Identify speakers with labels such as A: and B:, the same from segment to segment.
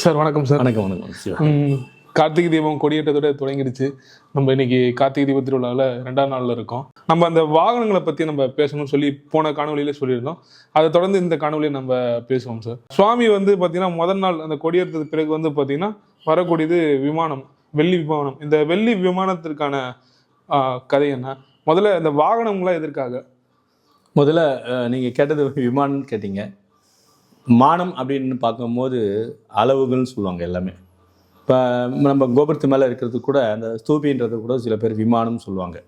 A: Sir வணக்கம் sir.
B: வணக்கம் வணக்கம் சிவா.
A: கார்த்திகை தீபம் கொடியேற்றத்தோட தொடங்கிடுச்சு. நம்ம இன்னைக்கு கார்த்திகை தீப திருவிழாவில் 2ஆம் நாளில் இருக்கோம். நம்ம அந்த வாகனங்களை பற்றி நம்ம பேசணும்னு சொல்லி போன காணொலியிலே சொல்லியிருந்தோம். அதை தொடர்ந்து இந்த காணொலியை நம்ம பேசுவோம் சார். சுவாமி வந்து பார்த்தீங்கன்னா முதல் நாள் அந்த கொடியேற்றத்துக்கு பிறகு வந்து பார்த்தீங்கன்னா வரக்கூடியது விமானம், வெள்ளி விமானம். இந்த வெள்ளி விமானத்திற்கான கதை என்ன? முதல்ல இந்த வாகனங்களாம் எதற்காக?
B: முதல்ல நீங்கள் கேட்டது விமானம்னு கேட்டீங்க. மானம் அப்படின்னு பார்க்கும்போது அளவுகள்னு சொல்லுவாங்க எல்லாமே. இப்போ நம்ம கோபுரத்து மேலே இருக்கிறது கூட அந்த ஸ்தூபின்றது கூட சில பேர் விமானம்னு சொல்லுவாங்க.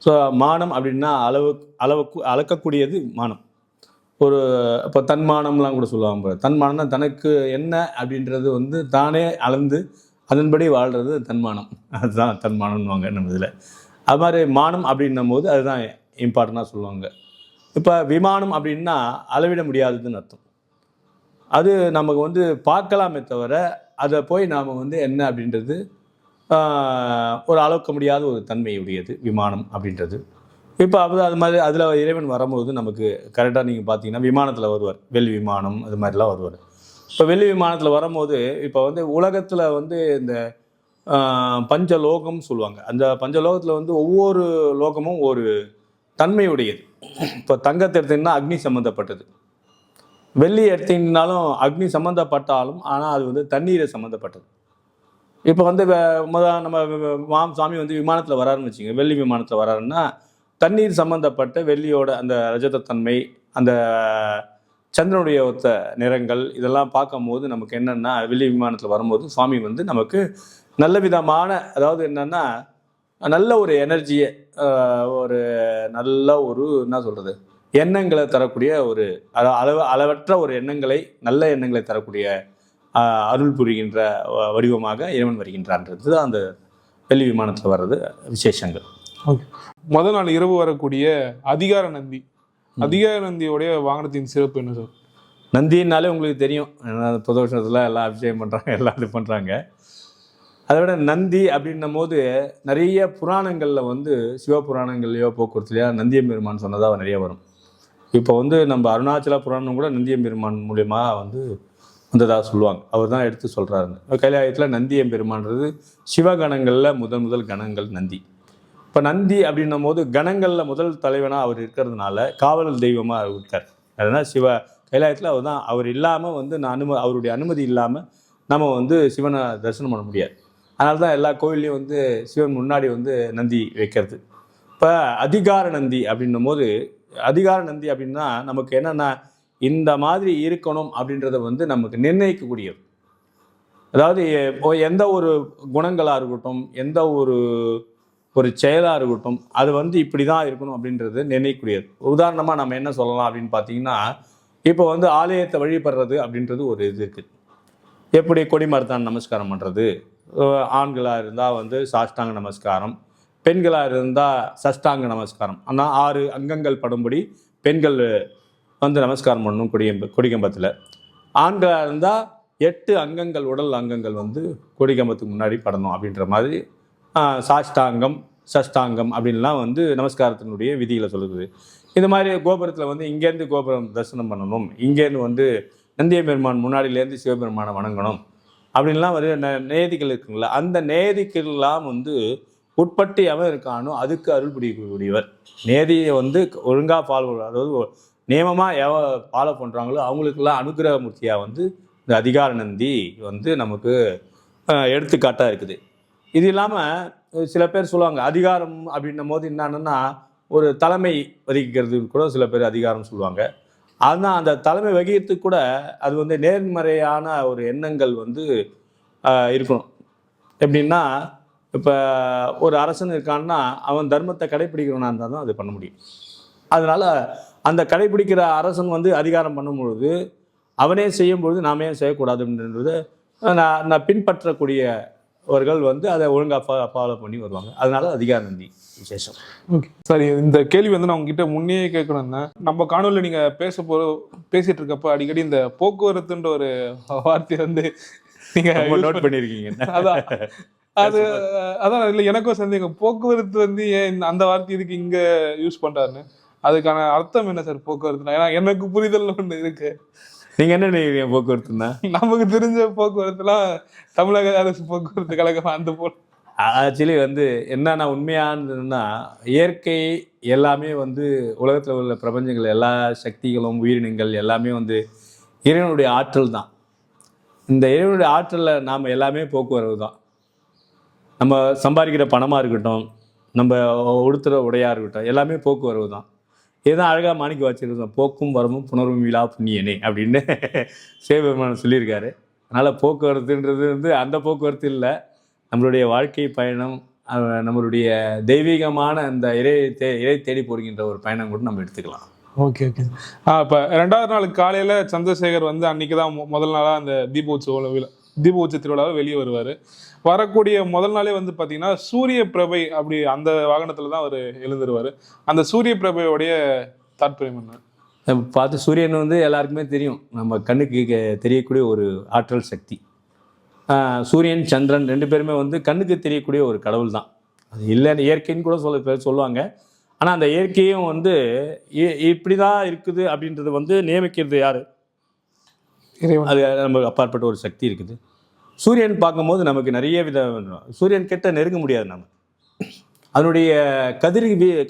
B: ஸோ மானம் அப்படின்னா அளக்கக்கூடியது மானம். ஒரு இப்போ தன்மானம்லாம் கூட சொல்லுவாங்க. தன்மானம்னா தனக்கு என்ன அப்படின்றது வந்து தானே அளந்து அதன்படி வாழ்கிறது தன்மானம். அதுதான் தன்மானம்னுவாங்க நம்ம இதில். அது மாதிரி மானம் அப்படின்னும் போது அதுதான் இம்பார்ட்டண்ட்டாக சொல்லுவாங்க. இப்போ விமானம் அப்படின்னா அளவிட முடியாததுன்னு அர்த்தம். அது நமக்கு வந்து பார்க்கலாமே தவிர அதை போய் நாம் வந்து என்ன அப்படின்றது ஒரு அளக்க முடியாத ஒரு தன்மையுடையது விமானம் அப்படின்றது. இப்போ அது மாதிரி அதில் இறைவன் வரும்போது நமக்கு கரெக்டாக நீங்கள் பார்த்தீங்கன்னா விமானத்தில் வருவார். வெள்ளி விமானம் அது மாதிரிலாம் வருவார். இப்போ வெள்ளி விமானத்தில் வரும்போது இப்போ வந்து உலகத்தில் வந்து இந்த பஞ்சலோகம் சொல்லுவாங்க. அந்த பஞ்சலோகத்தில் வந்து ஒவ்வொரு லோகமும் ஒரு தன்மையுடையது. இப்போ தங்கத்தை எடுத்திங்கன்னா அக்னி சம்மந்தப்பட்டது, வெள்ளி எடுத்தீங்கன்னாலும் அக்னி சம்மந்தப்பட்டாலும் ஆனால் அது வந்து தண்ணீரை சம்மந்தப்பட்டது. இப்போ வந்து நம்ம சாமி வந்து விமானத்தில் வராருன்னு வச்சுங்க, வெள்ளி விமானத்தில் வராருன்னா தண்ணீர் சம்மந்தப்பட்ட வெள்ளியோட அந்த ரஜதத்தன்மை, அந்த சந்திரனுடைய ஒத்த நிறங்கள் இதெல்லாம் பார்க்கும்போது நமக்கு என்னென்னா வெள்ளி விமானத்தில் வரும்போது சுவாமி வந்து நமக்கு நல்ல விதமான, அதாவது என்னென்னா நல்ல ஒரு எனர்ஜியை, ஒரு நல்ல ஒரு என்ன சொல்கிறது எண்ணங்களை தரக்கூடிய ஒரு அளவற்ற ஒரு எண்ணங்களை, நல்ல எண்ணங்களை தரக்கூடிய அருள் புரிகின்ற வடிவமாக இறைவன் வருகின்றான்றது தான் அந்த வெள்ளி விமானத்தில் வர்றது விசேஷங்கள்.
A: ஓகே. முதல் நாள் இரவு வரக்கூடிய அதிகார நந்தி, அதிகார நந்தியோடைய வாகனத்தின் சிறப்பு என்ன சார்?
B: நந்தினாலே உங்களுக்கு தெரியும், புது வருஷத்தில் எல்லாம் அபிஷேகம் பண்ணுறாங்க, எல்லாம் இது பண்ணுறாங்க. அதை விட நந்தி அப்படின்னும் போது நிறைய புராணங்களில் வந்து சிவபுராணங்கள்லையோ போக்குவரத்துலையோ நந்தியம்பெருமான் சொன்னதாக நிறைய வரும். இப்போ வந்து நம்ம அருணாச்சல புராணம் கூட நந்தியம்பெருமான் மூலயமா வந்து வந்ததாக சொல்லுவாங்க. அவர் தான் எடுத்து சொல்கிறாருங்க. கைலாயத்தில் நந்தியம்பெருமான்றது சிவகணங்களில் முதல் கணங்கள் நந்தி. இப்போ நந்தி அப்படின்னும் போது கணங்களில் முதல் தலைவனாக அவர் இருக்கிறதுனால காவலர் தெய்வமாக அவர் இருக்கார். அதனால் கைலாயத்தில் அவர் தான். அவர் இல்லாமல் வந்து அவருடைய அனுமதி இல்லாமல் நம்ம வந்து சிவனை தரிசனம் பண்ண முடியாது. அதனால தான் எல்லா கோயில்லையும் வந்து சிவன் முன்னாடி வந்து நந்தி வைக்கிறது. இப்போ அதிகார நந்தி அப்படின்னும் போது, அதிகார நந்தி அப்படின்னா நமக்கு என்னென்னா இந்த மாதிரி இருக்கணும் அப்படின்றத வந்து நமக்கு நிர்ணயிக்கக்கூடியது. அதாவது எந்த ஒரு குணங்களாக இருக்கட்டும், எந்த ஒரு செயலாக இருக்கட்டும், அது வந்து இப்படி தான் இருக்கணும் அப்படின்றது நிர்ணயிக்கக்கூடியது. உதாரணமாக நம்ம என்ன சொல்லலாம் அப்படின்னு பார்த்தீங்கன்னா, இப்போ வந்து ஆலயத்தை வழிபடுறது அப்படின்றது ஒரு இது இருக்குது. எப்படி கொடிமரத்தான் நமஸ்காரம் பண்ணுறது, ஆண்களாக இருந்தால் வந்து சாஷ்டாங்க நமஸ்காரம், பெண்களாக இருந்தால் சஷ்டாங்க நமஸ்காரம். ஆனால் 6 அங்கங்கள் படும்படி பெண்கள் வந்து நமஸ்காரம் பண்ணணும் கொடிக்கம்பத்தில். ஆண்களாக இருந்தால் 8 அங்கங்கள், உடல் அங்கங்கள் வந்து கொடிக்கம்பத்துக்கு முன்னாடி படணும் அப்படின்ற மாதிரி சாஷ்டாங்கம் சஷ்டாங்கம் அப்படின்லாம் வந்து நமஸ்காரத்தினுடைய விதிகளை சொல்லுது. இது மாதிரி கோபுரத்தில் வந்து இங்கேருந்து கோபுரம் தரிசனம் பண்ணணும், இங்கேருந்து வந்து நந்தியம்பெருமான் முன்னாடியிலேருந்து சிவபெருமானை வணங்கணும் அப்படின்லாம் வந்து நேதிகள் இருக்குங்களா, அந்த நேதிக்கெல்லாம் வந்து உட்பட்டு எவன் இருக்கானோ அதுக்கு அருள் புரியக்கூடியவர். நேதியை வந்து ஒழுங்காக ஃபாலோ, அதாவது நியமமாக ஃபாலோ பண்ணுறாங்களோ அவங்களுக்கெல்லாம் அனுகிரகமூர்த்தியாக வந்து இந்த அதிகார நந்தி வந்து நமக்கு எடுத்துக்காட்டாக இருக்குது. இது இல்லாமல் சில பேர் சொல்லுவாங்க அதிகாரம் அப்படின்னும் போது என்னன்னா ஒரு தலைமை வகிக்கிறதுக்கு கூட சில பேர் அதிகாரம் சொல்லுவாங்க. அதுதான் அந்த தலைமை வகிக்கிறதுக்கு கூட அது வந்து நேர்மறையான ஒரு எண்ணங்கள் வந்து இருக்கணும். எப்படின்னா இப்போ ஒரு அரசன் இருக்கான்னா அவன் தர்மத்தை கடைப்பிடிக்கிறவனா இருந்தால் தான் அது பண்ண முடியும். அதனால் அந்த கடைப்பிடிக்கிற அரசன் வந்து அதிகாரம் பண்ணும்பொழுது அவனே செய்யும்பொழுது நாம ஏன் செய்யக்கூடாது அப்படின்றது நான் பின்பற்றக்கூடியவர்கள் வந்து அதை ஒழுங்காக ஃபாலோ பண்ணி வருவாங்க. அதனால அதிகார நந்தி விசேஷம்.
A: ஓகே சரி, இந்த கேள்வி வந்து நான் உங்ககிட்ட முன்னே கேட்கணும்னா, நம்ம காணொலியில் நீங்கள் பேசிட்டு இருக்கப்போ அடிக்கடி இந்த போக்குவரத்துன்ற ஒரு வார்த்தையை வந்து நீங்கள்
B: நோட் பண்ணியிருக்கீங்க.
A: அதான் இல்லை, எனக்கும் சந்தேகம், போக்குவரத்து வந்து ஏன் அந்த வார்த்தை இதுக்கு இங்கே யூஸ் பண்ணுறாருன்னு. அதுக்கான அர்த்தம் என்ன சார் போக்குவரத்துனா? ஏன்னா எனக்கு புரிதல் ஒன்று இருக்கு.
B: நீங்க என்ன நினைக்கிறீங்க போக்குவரத்துன்னா?
A: நமக்கு தெரிஞ்ச போக்குவரத்துலாம் தமிழக அரசு போக்குவரத்து கழகம் அந்த போல.
B: ஆக்சுவலி வந்து என்னன்னா உண்மையானதுன்னா, இயற்கை எல்லாமே வந்து உலகத்துல உள்ள பிரபஞ்சங்கள் எல்லா சக்திகளும், உயிரினங்கள் எல்லாமே வந்து இறைவனுடைய ஆற்றல் தான். இந்த இறைவனுடைய ஆற்றல்ல நாம எல்லாமே போக்குவரவு தான். நம்ம சம்பாதிக்கிற பணமா இருக்கட்டும், நம்ம உடுத்துற உடையா இருக்கட்டும், எல்லாமே போக்குவரவு தான். இதுதான் அழகா மாணிக்க வாசகர் போக்கும் வரமும் புணர்வும் இலா புண்ணியனே அப்படின்னு சிவபெருமான் சொல்லியிருக்காரு. அதனால போக்குவரத்துன்றது வந்து அந்த போக்குவரத்து இல்லை, நம்மளுடைய வாழ்க்கை பயணம், நம்மளுடைய தெய்வீகமான அந்த இறை தேடி போடுகின்ற ஒரு பயணம் கூட நம்ம எடுத்துக்கலாம்.
A: Okay okay. இப்போ 2வது நாள் காலையில் சந்திரசேகர் வந்து அன்னைக்கு தான் முதல் நாளாக அந்த தீபோற்சவ திருவிழாவில் வெளியே வருவார். வரக்கூடிய முதல் நாளே வந்து பார்த்தீங்கன்னா சூரிய பிரபை அப்படி அந்த வாகனத்தில் தான் அவர் எழுந்துருவார். அந்த சூரிய பிரபையோடைய தாற்பயம் என்ன?
B: பார்த்து சூரியன் வந்து எல்லாருக்குமே தெரியும், நம்ம கண்ணுக்கு தெரியக்கூடிய ஒரு ஆற்றல் சக்தி. சூரியன் சந்திரன் 2 பேருமே வந்து கண்ணுக்கு தெரியக்கூடிய ஒரு கடவுள் தான். அது இல்லைன்னு இயற்கைன்னு கூட சொல்லுவாங்க. ஆனால் அந்த இயற்கையும் வந்து இப்படி தான் இருக்குது அப்படின்றது வந்து நியமிக்கிறது யார்? அது நமக்கு அப்பாற்பட்ட ஒரு சக்தி இருக்குது. சூரியன் பார்க்கும்போது நமக்கு நிறைய சூரியன் கிட்ட நெருங்க முடியாது. நம்ம அதனுடைய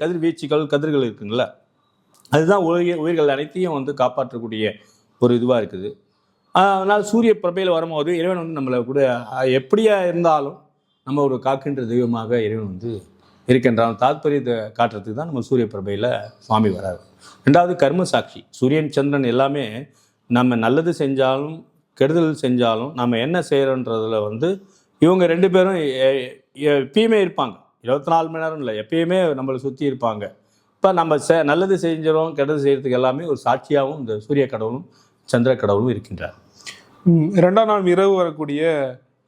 B: கதிர்வீச்சுகள் கதிர்கள் இருக்குங்களா, அதுதான் உயிர்கள் அனைத்தையும் வந்து காப்பாற்றக்கூடிய ஒரு இதுவாக இருக்குது. அதனால் சூரிய பிரபையில் வரும்போது இறைவன் வந்து நம்மளை கூட எப்படியா இருந்தாலும் நம்ம ஒரு காக்கின்ற தெய்வமாக இறைவன் வந்து இருக்கின்றான். தாத்பரியத்தை காட்டுறதுக்கு தான் நம்ம சூரிய பிரபையில் சுவாமி வராது. 2வது கர்ம சாட்சி. சூரியன் சந்திரன் எல்லாமே நம்ம நல்லது செஞ்சாலும் கெடுதல் செஞ்சாலும் நம்ம என்ன செய்கிறோன்றதில் வந்து இவங்க 2 பேரும் எப்பயுமே இருப்பாங்க. 24 மணி நேரம் இல்லை, எப்பயுமே நம்மளை சுற்றி இருப்பாங்க. இப்போ நம்ம நல்லது செஞ்சிடும் கெடுதல் செய்கிறதுக்கு எல்லாமே ஒரு சாட்சியாகவும் இந்த சூரிய கடவுளும் சந்திர கடவுளும் இருக்கின்றார்.
A: 2ஆம் நாள் இரவு வரக்கூடிய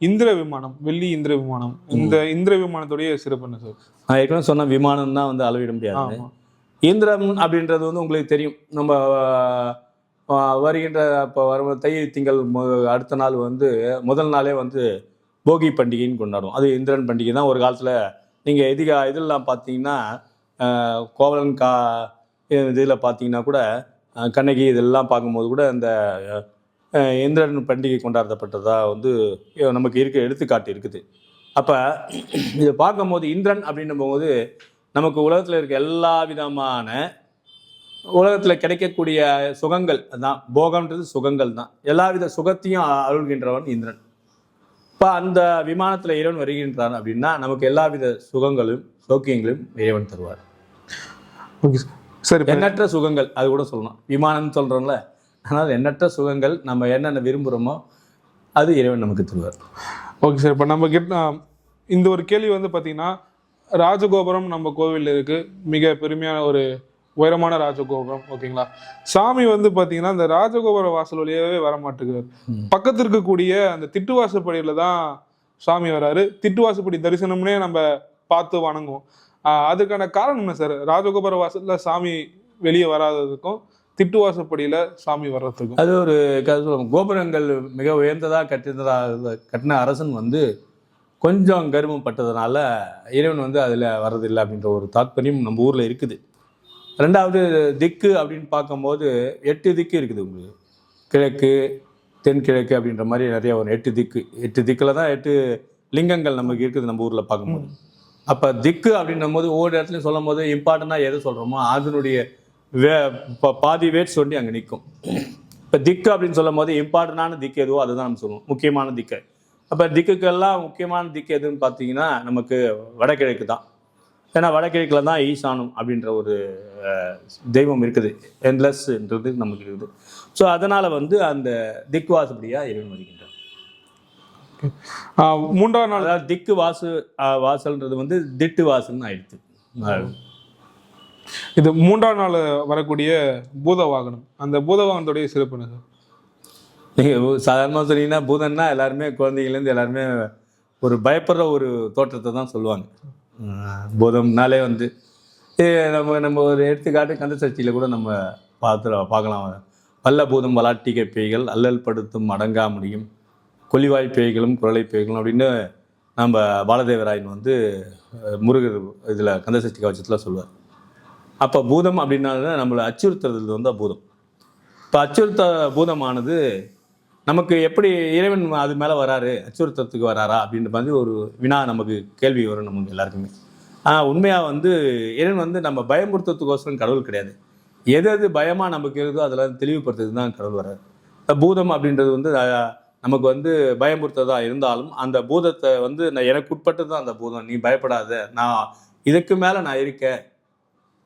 A: இந்திர விமானம், வெள்ளி இந்திர விமானம், இந்த இந்திர விமானத்துடைய சிறப்பு என்ன சார்?
B: நான் ஏற்கனவே சொன்ன விமானம் தான் வந்து அளவிட முடியாது. இந்திரம் அப்படின்றது வந்து உங்களுக்கு தெரியும், நம்ம வருகின்ற இப்போ தை திங்கள் அடுத்த நாள் வந்து முதல் நாளே வந்து போகி பண்டிகைன்னு கொண்டாடுவோம். அது இந்திரன் பண்டிகை தான். ஒரு காலத்தில் நீங்கள் இதெல்லாம் பார்த்தீங்கன்னா கோவலன் இதில் பார்த்தீங்கன்னா கூட கண்ணகி இதெல்லாம் பார்க்கும்போது கூட அந்த இந்திரன் பண்டிகை கொண்டாடப்பட்டதாக வந்து நமக்கு எடுத்துக்காட்டு இருக்குது. அப்போ இதை பார்க்கும்போது இந்திரன் அப்படின்னும் போது நமக்கு உலகத்தில் இருக்க எல்லா விதமான உலகத்தில் கிடைக்கக்கூடிய சுகங்கள் தான், போகம்ன்றது சுகங்கள் தான், எல்லா வித சுகத்தையும் அருள்கின்றவன் இந்திரன். இப்போ அந்த விமானத்தில் இறைவன் வருகின்றான் அப்படின்னா நமக்கு எல்லா வித சுகங்களும் சௌக்கியங்களும் இறைவன் தருவார்.
A: Okay sir.
B: எண்ணற்ற சுகங்கள் அது கூட சொல்லணும், விமானம்னு சொல்கிறோம்ல, அதனால் எண்ணற்ற சுகங்கள் நம்ம என்னென்ன விரும்புகிறோமோ அது இறைவன் நமக்கு தருவார்.
A: Okay sir. இப்போ நம்ம இந்த ஒரு கேள்வி வந்து பார்த்தீங்கன்னா, ராஜகோபுரம் நம்ம கோவிலில் இருக்குது, மிக பெருமையான ஒரு உயரமான ராஜகோபுரம். ஓகேங்களா, சாமி வந்து பார்த்தீங்கன்னா இந்த ராஜகோபுர வாசல் வழியாகவே வரமாட்டேங்கிறார். பக்கத்தில் இருக்கக்கூடிய அந்த திட்டுவாசப்படியில் தான் சாமி வராரு. திட்டுவாசப்படி தரிசனம்னே நம்ம பார்த்து வணங்குவோம். அதுக்கான காரணம் என்ன சார்? ராஜகோபுர வாசலில் சாமி வெளியே வராததுக்கும் திட்டுவாசப்படியில் சாமி வர்றதுக்கும்
B: அது ஒரு கோபுரங்கள் மிக உயர்ந்ததாக கட்டின அரசன் வந்து கொஞ்சம் கர்வம் பட்டதுனால இறைவன் வந்து அதில் வர்றதில்லை அப்படின்ற ஒரு தாத்பரியம் நம்ம ஊரில் இருக்குது. 2வது திக்கு அப்படின்னு பார்க்கும்போது 8 திக்கு இருக்குது உங்களுக்கு. கிழக்கு தென்கிழக்கு அப்படின்ற மாதிரி நிறைய ஒரு 8 திக்கில் தான் 8 லிங்கங்கள் நமக்கு இருக்குது நம்ம ஊரில் பார்க்கும்போது. அப்போ திக்கு அப்படின்னும் போது ஒவ்வொரு இடத்துலையும் சொல்லும் போது இம்பார்ட்டண்ட்டாக எது சொல்கிறோமோ அதனுடைய பாதி வேட் சொல்லி அங்கே நிற்கும். இப்போ திக்கு அப்படின்னு சொல்லும் போது இம்பார்ட்டண்டான திக்கு எதுவோ அதுதான் நம்ம சொல்லுவோம், முக்கியமான திக்கு. அப்போ திக்குக்கெல்லாம் முக்கியமான திக்கு எதுன்னு பார்த்தீங்கன்னா நமக்கு வடகிழக்கு தான். ஏன்னா வடகிழக்கில் தான் ஈசானம் அப்படின்ற ஒரு தெய்வம் இருக்குது, என்லெஸ்ன்றது நமக்கு இருக்குது. ஸோ அதனால் வந்து அந்த திக்கு வாசப்படியாக இறைவன் வருகின்றார்.
A: 3ஆம் நாள்
B: அதாவது திக்கு வாசல்ன்றது வந்து திட்டு வாசல்னு ஆயிடுச்சு.
A: இது 3ஆம் நாள் வரக்கூடிய பூத வாகனம், அந்த பூத வாகனத்துடைய சிறப்பு என்ன சார்?
B: நீங்கள் சாதாரணமாக சொன்னீங்கன்னா பூதன்னா எல்லாருமே குழந்தைங்கலேருந்து எல்லாருமே ஒரு பயப்படுற ஒரு தோற்றத்தை தான் சொல்லுவாங்க. பூதம்னாலே வந்து நம்ம ஒரு எடுத்துக்காட்டு கந்த சஷ்டியில் கூட நம்ம பார்க்கலாம். வல்ல பூதம் வளாட்டிகை பேய்கள் அல்லல் படுத்தும் அடங்கா முடியும் கொல்லிவாய் பேய்களும் குரலை பேய்களும் அப்படின்னு நம்ம பாலதேவராயன் வந்து முருகர் இதில் கந்த சஷ்டி கவச்சத்தில் சொல்லுவார். அப்போ பூதம் அப்படின்னால நம்மளை அச்சுறுத்துறது வந்து பூதம். இப்போ அச்சுறுத்த பூதமானது நமக்கு எப்படி இறைவன் அது மேலே வராரு, அச்சுறுத்தத்துக்கு வராரா அப்படின்ற மாதிரி ஒரு வினா நமக்கு கேள்வி வரும் நமக்கு எல்லாருக்குமே. ஆனால் உண்மையாக வந்து இறைவன் வந்து நம்ம பயமுறுத்துறதுக்கோசரம் கடவுள் கிடையாது. எது எது பயமாக நமக்கு இருக்குதோ அதெல்லாம் தெளிவுபடுத்துறதுக்கு தான் கடவுள் வர்றாரு. பூதம் அப்படின்றது வந்து நமக்கு வந்து பயமுறுத்ததா இருந்தாலும் அந்த பூதத்தை வந்து எனக்கு உட்பட்டது தான் அந்த பூதம், நீ பயப்படாத, நான் இதுக்கு மேலே நான் இருக்கேன்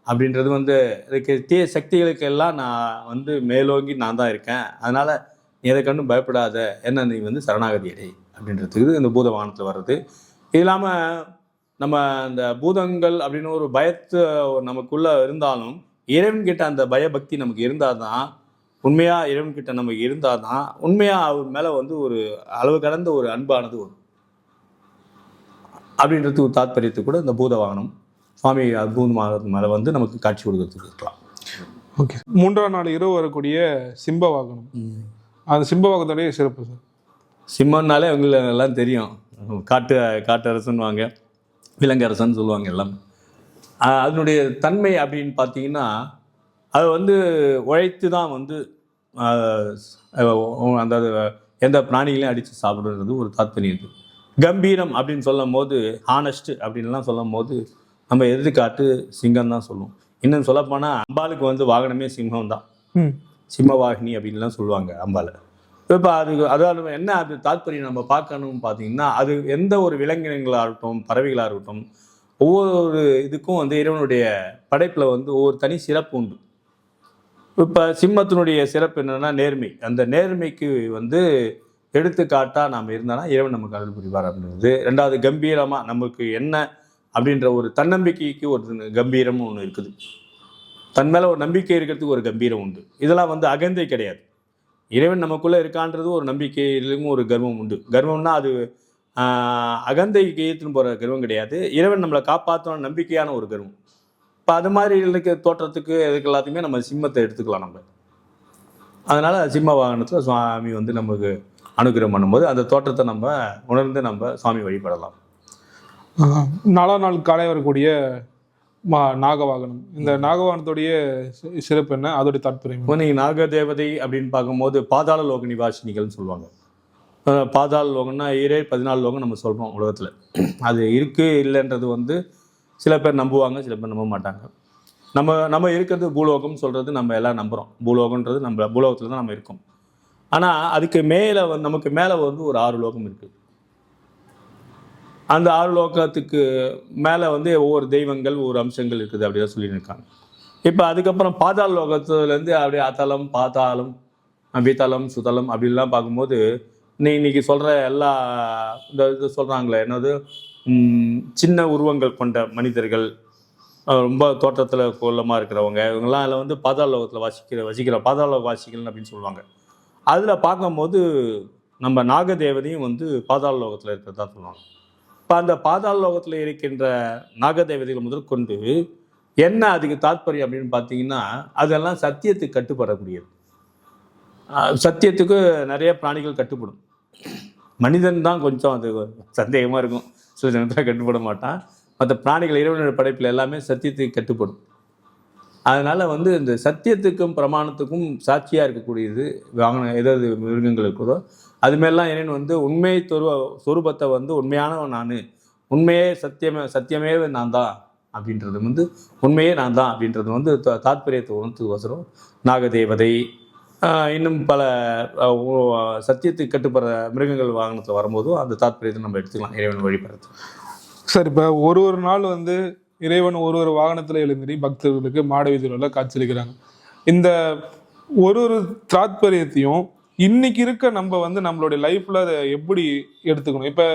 B: அப்படின்றது வந்து இதுக்கு தீய சக்திகளுக்கு எல்லாம் நான் வந்து மேலோங்கி நான் தான் இருக்கேன், அதனால நீ எதை கண்டும் பயப்படாத, என்ன நீ வந்து சரணாகதி அடை அப்படின்றதுக்கு இந்த பூத வாகனத்தில் வர்றது. இது இல்லாமல் நம்ம இந்த பூதங்கள் அப்படின்னு ஒரு பயத்தை நமக்குள்ள இருந்தாலும் இறைவன்கிட்ட அந்த பயபக்தி நமக்கு இருந்தால் தான், உண்மையாக இறைவன்கிட்ட நமக்கு இருந்தால் தான் உண்மையாக அவர் மேலே வந்து ஒரு அளவு கடந்த ஒரு அன்பானது வரும் அப்படின்றது ஒரு தாத்பரியத்தை கூட இந்த பூத வாகனம் சுவாமி பூதமாக மேலே வந்து நமக்கு காட்சி கொடுக்கறதுக்கு இருக்கலாம்.
A: ஓகே, 3ஆம் நாள் இரவு வரக்கூடிய சிம்ப வாகனம், அந்த சிம்ப வாகனத்துடைய சிறப்பு சார்.
B: சிம்மன்னாலே அவங்களுக்கு எல்லாம் தெரியும், காட்டரசன்வாங்க, விலங்கரசன் சொல்லுவாங்க எல்லாம். அதனுடைய தன்மை அப்படின்னு பார்த்தீங்கன்னா அது வந்து உழைத்து தான் வந்து அந்த எந்த பிராணிகளையும் அடித்து சாப்பிடுறது ஒரு தாத்பரியம் இது. கம்பீரம் அப்படின்னு சொல்லும் போது, ஹானஸ்ட் அப்படின்லாம் சொல்லும் போது நம்ம எடுத்துக்காட்டு சிங்கம் தான் சொல்லுவோம். இன்னும் சொல்லப்போனால் அம்பாளுக்கு வந்து வாகனமே சிங்கம் தான், சிம்மவாகினி அப்படின்லாம் சொல்லுவாங்க அம்பாளை. இப்போ அதாவது என்ன அது தாத்பரியம் நம்ம பார்க்கணும்னு பார்த்தீங்கன்னா, அது எந்த ஒரு விலங்கினங்களாகட்டும் பறவைகளாக இருக்கட்டும் ஒவ்வொரு இதுக்கும் வந்து இறைவனுடைய படைப்பில் வந்து ஒவ்வொரு தனி சிறப்பு உண்டு. இப்போ சிம்மத்தினுடைய சிறப்பு என்னென்னா நேர்மை. அந்த நேர்மைக்கு வந்து எடுத்துக்காட்டாக நாம் இருந்தானா இறைவன் நமக்கு அருள் புரிவார் அப்படின்றது. ரெண்டாவது கம்பீரமாக நமக்கு என்ன அப்படின்ற ஒரு தன்னம்பிக்கைக்கு ஒரு கம்பீரம் ஒன்று இருக்குது, தன் மேலே ஒரு நம்பிக்கை இருக்கிறதுக்கு ஒரு கம்பீரம் உண்டு. இதெல்லாம் வந்து அகந்தை கிடையாது. இறைவன் நமக்குள்ளே இருக்கான்றது ஒரு நம்பிக்கையிலும் ஒரு கர்வம் உண்டு. கர்வம்னா அது அகந்தைக்கு ஏற்றுன்னு போகிற கர்வம் கிடையாது, இறைவன் நம்மளை காப்பாற்றணும் நம்பிக்கையான ஒரு கர்வம். இப்போ அது மாதிரி இருக்க தோற்றத்துக்கு இதுக்கு எல்லாத்தையுமே நம்ம சிம்மத்தை எடுத்துக்கலாம் நம்ம. அதனால் சிம்ம வாகனத்தில் சுவாமி வந்து நமக்கு அனுகிரகம் பண்ணும்போது அந்த தோற்றத்தை நம்ம உணர்ந்து நம்ம சுவாமி வழிபடலாம்.
A: 4ஆம் நாள் காலை வரக்கூடிய நாகவாகனம், இந்த நாகவாகனத்துடைய சிறப்பு என்ன, அதோடைய தாற்பயம்?
B: இப்போ நீங்கள் நாக தேவதை அப்படின்னு பார்க்கும்போது பாதாள லோக நிவாசினிகள்னு சொல்லுவாங்க. பாதாள லோகம்னா 14 லோகம் நம்ம சொல்கிறோம் உலகத்தில். அது இருக்குது இல்லைன்றது வந்து சில பேர் நம்புவாங்க, சில பேர் நம்ப மாட்டாங்க. நம்ம இருக்கிறது பூலோகம்னு சொல்கிறது நம்ம எல்லாம் நம்புகிறோம். பூலோகன்றது நம்ம பூலோகத்தில் தான் நம்ம இருக்கோம். ஆனால் அதுக்கு மேலே நமக்கு மேலே வந்து ஒரு 6 லோகம் இருக்குது. அந்த 6 லோகத்துக்கு மேலே வந்து ஒவ்வொரு தெய்வங்கள் ஒவ்வொரு அம்சங்கள் இருக்குது அப்படிதான் சொல்லியிருக்காங்க. இப்போ அதுக்கப்புறம் பாதாள லோகத்துலேருந்து அப்படியே அத்தலம் பாதாளம் வித்தலம் சுதலம் அப்படின்லாம் பார்க்கும்போது இன்னைக்கு சொல்கிற எல்லா இந்த இது சொல்கிறாங்களே என்னது, சின்ன உருவங்கள் கொண்ட மனிதர்கள், ரொம்ப தோற்றத்தில் கோலமாக இருக்கிறவங்க, இவங்கெல்லாம் அதில் வந்து பாதாள லோகத்தில் வசிக்கிற பாதாள லோக வாசிகள் அப்படின்னு சொல்லுவாங்க. அதில் பார்க்கும்போது நம்ம நாகதேவதையும் வந்து பாதாள லோகத்தில் இருக்கிறதா சொல்லுவாங்க. இப்போ அந்த பாதாள லோகத்தில் இருக்கின்ற நாகதேவதைகள் முதற்கொண்டு என்ன அதுக்கு தாத்பரியம் அப்படின்னு பார்த்தீங்கன்னா, அதெல்லாம் சத்தியத்துக்கு கட்டுப்படக்கூடியது. சத்தியத்துக்கு நிறைய பிராணிகள் கட்டுப்படும், மனிதன் தான் கொஞ்சம் அது சந்தேகமாக இருக்கும், சில நேரத்தில் கட்டுப்பட மாட்டான். மற்ற பிராணிகள் இறைவனுடைய படைப்பில் எல்லாமே சத்தியத்துக்கு கட்டுப்படும். அதனால் வந்து இந்த சத்தியத்துக்கும் பிரமாணத்துக்கும் சாட்சியாக இருக்கக்கூடியது எதாவது மிருகங்கள் இருக்குதோ அதுமாரிலாம் இறைவன் வந்து உண்மை சொரூபத்தை வந்து உண்மையானவன் நான், உண்மையே சத்தியமே நான் தான் அப்படின்றது வந்து உண்மையே நான் தான் அப்படின்றது வந்து தாத்பரியத்தை உணர்த்துவசரம் நாகதேவதை இன்னும் பல சத்தியத்துக்கு கட்டுப்படுற மிருகங்கள் வாகனத்தில் வரும்போதும் அந்த தாத்பரியத்தை நம்ம எடுத்துக்கலாம் இறைவன் வழிபடுறது.
A: சார், இப்போ ஒரு நாள் வந்து இறைவன் ஒரு வாகனத்தில் எழுந்திரி பக்தர்களுக்கு மாட வீதியில் காட்சியளிக்கிறாங்க. இந்த ஒரு தாத்பரியத்தையும் இன்னைக்கு இருக்க நம்ம வந்து நம்மளுடைய லைஃப்ல அதை எப்படி எடுத்துக்கணும்? இப்போ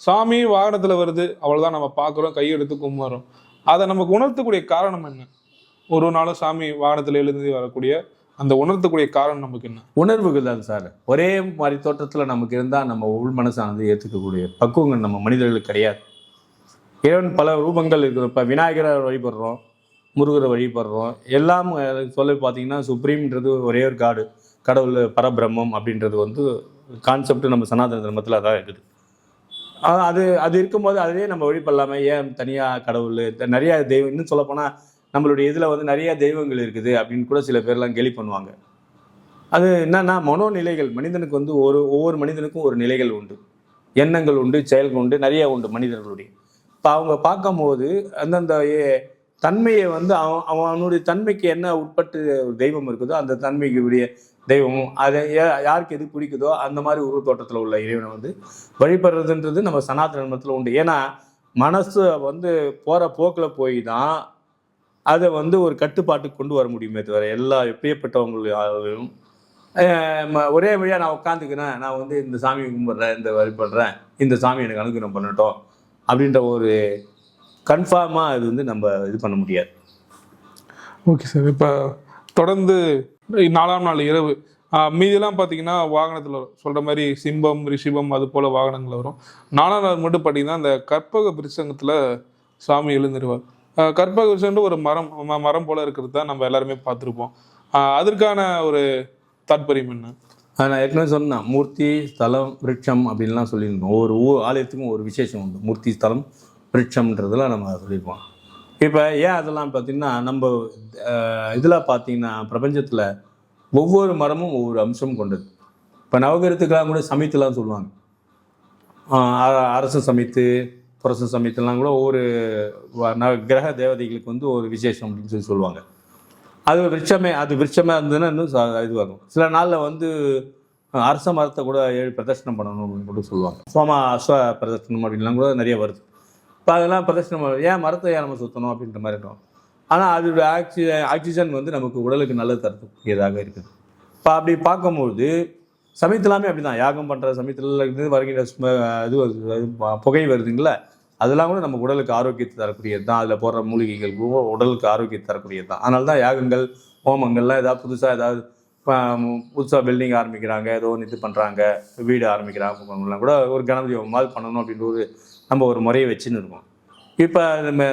A: சாமி வாகனத்தில் வருது, அவ்வளோதான், நம்ம பார்க்குறோம், கையெடுத்து கும்பிட்றோம். அதை நமக்கு உணர்த்தக்கூடிய காரணம் என்ன? ஒரு நாளும் சாமி வாகனத்தில் எழுந்து வரக்கூடிய அந்த உணர்த்தக்கூடிய காரணம் நமக்கு என்ன?
B: உணர்வுகள் தான் சார். ஒரே மாதிரி தோற்றத்தில் நமக்கு இருந்தால் நம்ம உள் மனசானது ஏற்றுக்கக்கூடிய பக்குவங்கள் நம்ம மனிதர்களுக்கு கிடையாது. இறைவன் பல ரூபங்கள் இருக்குது. இப்போ விநாயகரை வழிபடுறோம், முருகரை வழிபடுறோம், எல்லாம் சொல்ல பார்த்தீங்கன்னா சுப்ரீம்ன்றது ஒரே ஒரு கடவுள் பரபிரம்மம் அப்படின்றது வந்து கான்செப்ட் நம்ம சனாதன தர்மத்தில் அதான் இருக்குது. அது இருக்கும்போது அதே நம்ம வழிபடலாமல் ஏன் தனியாக கடவுள் நிறையா தெய்வம், இன்னும் சொல்லப்போனால் நம்மளுடைய இதில் வந்து நிறையா தெய்வங்கள் இருக்குது அப்படின்னு கூட சில பேர்லாம் கேலி பண்ணுவாங்க. அது என்னன்னா மனோநிலைகள். மனிதனுக்கு வந்து ஒவ்வொரு மனிதனுக்கும் ஒரு நிலைகள் உண்டு, எண்ணங்கள் உண்டு, செயல்கள் உண்டு, நிறைய உண்டு மனிதர்களுடைய. இப்போ அவங்க பார்க்கும்போது அந்தந்த தன்மையை வந்து அவனுடைய தன்மைக்கு என்ன உட்பட்டு ஒரு தெய்வம் இருக்குதோ அந்த தன்மைக்கு உடைய தெய்வமும் அதை யாருக்கு எது பிடிக்குதோ அந்த மாதிரி உருவ தோட்டத்தில் உள்ள இறைவனை வந்து வழிபடுறதுன்றது நம்ம சனாதன தர்மத்தில் உண்டு. ஏன்னா மனசு வந்து போகிற போக்கில் போய் தான் அதை வந்து ஒரு கட்டுப்பாட்டுக்கு கொண்டு வர முடியுமே தவிர எல்லா எப்படியப்பட்டவங்களையும் ஒரே வழியாக நான் உட்காந்துக்கிறேன், நான் வந்து இந்த சாமி கும்பிட்றேன், இந்த வழிபடுறேன், இந்த சாமி எனக்கு அனுகிரகம் பண்ணட்டும் அப்படின்ற ஒரு கன்ஃபார்மாக அது வந்து நம்ம இது பண்ண முடியாது.
A: Okay sir. இப்போ தொடர்ந்து 4ஆம் நாள் இரவு மீதியெல்லாம் பார்த்தீங்கன்னா வாகனத்தில் வரும். சொல்கிற மாதிரி சிம்பம், ரிஷிபம் அது போல் வாகனங்கள் வரும். 4ஆம் நாள் மட்டும் பார்த்தீங்கன்னா அந்த கற்பக விருட்சங்கத்தில் சாமி எழுந்துருவார். கற்பக விருட்சம்ன்ற ஒரு மரம் போல் இருக்கிறது தான் நம்ம எல்லாருமே பார்த்துருப்போம். அதற்கான ஒரு தாற்பயம் என்ன?
B: நான் ஏற்கனவே சொன்னேன், மூர்த்தி, ஸ்தலம், விருட்சம் அப்படின்லாம் சொல்லியிருந்தோம். ஒவ்வொரு ஆலயத்துக்கும் ஒரு விசேஷம் உண்டு. மூர்த்தி, ஸ்தலம், விருட்சம்ன்றதெல்லாம் நம்ம சொல்லியிருப்போம். இப்போ ஏன் அதெல்லாம் பார்த்தீங்கன்னா நம்ம இதில் பார்த்தீங்கன்னா பிரபஞ்சத்தில் ஒவ்வொரு மரமும் ஒவ்வொரு அம்சம் கொண்டது. இப்போ நவகிரகத்துக்கெல்லாம் கூட சமித்துலாம் சொல்லுவாங்க. அரச சமித்து, புரச சமித்துலாம் கூட ஒவ்வொரு கிரக தேவதைகளுக்கு வந்து ஒரு விசேஷம் அப்படின்னு சொல்லுவாங்க. அது விருட்சமே இருந்ததுன்னா இன்னும் இது வரும். சில நாளில் வந்து அரச மரத்தை கூட 7 பிரதர்ஷனம் பண்ணணும் அப்படின்னு கூட சொல்லுவாங்க. அஸ்வ பிரதர்ஷனம் அப்படின்லாம் கூட நிறைய வருது. இப்போ அதெல்லாம் பிரதர்ஷனம் ஏன் மரத்தை ஏன் நம்ம சுற்றணும் அப்படின்ற மாதிரி இருக்கும். ஆனால் அதோட ஆக்சிஜன் வந்து நமக்கு உடலுக்கு நல்லது தரக்கூடியதாக இருக்குது. இப்போ அப்படி பார்க்கும்போது சமயத்திலாமே அப்படி தான் யாகம் பண்ணுற சமயத்தில் இருந்து வருகிற இது புகை வருதுங்களா, அதெல்லாம் கூட நம்ம உடலுக்கு ஆரோக்கியத்தை தரக்கூடியது தான். அதில் போடுற மூலிகைகள் உடலுக்கு ஆரோக்கியத்தை தரக்கூடியது தான். அதனால தான் யாகங்கள், ஹோமங்கள்லாம் ஏதாவது புதுசாக பில்டிங் ஆரம்பிக்கிறாங்க, ஏதோ ஒன்று இது பண்ணுறாங்க, வீடு ஆரம்பிக்கிறாங்க கூட ஒரு கணபதி ஹோமமாவது பண்ணணும் அப்படின்னு நம்ம ஒரு முறையை வச்சுன்னு இருக்கோம். இப்போ நம்ம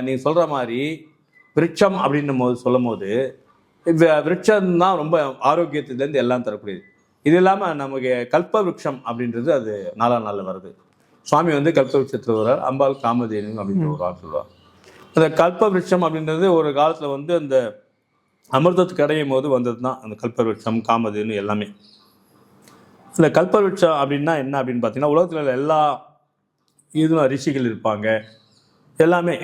B: நீங்கள் சொல்கிற மாதிரி விருட்சம் அப்படின்னும் போது சொல்லும் போது விருட்சம் தான் ரொம்ப ஆரோக்கியத்துலேருந்து எல்லாம் தரக்கூடியது. இது இல்லாமல் நமக்கு கல்ப விருட்சம் அப்படின்றது அது 4ஆம் நாளில் வருது. சுவாமி வந்து கல்ப விருட்சத்தில் வர்றார், அம்பாள் காமதேனு அப்படின்ற ஒரு ஆள் சொல்லுவார். அந்த கல்ப விருட்சம் அப்படின்றது ஒரு காலத்தில் வந்து அந்த அமிர்தத்துக்கு அடையும் போது வந்தது தான் அந்த கல்ப விருட்சம், காமதேனு எல்லாமே. இந்த கல்ப விருட்சம் அப்படின்னா என்ன அப்படின்னு பார்த்தீங்கன்னா உலகத்தில் எல்லா இதுவும் ரிஷிகள் இருப்பாங்க, எல்லாமே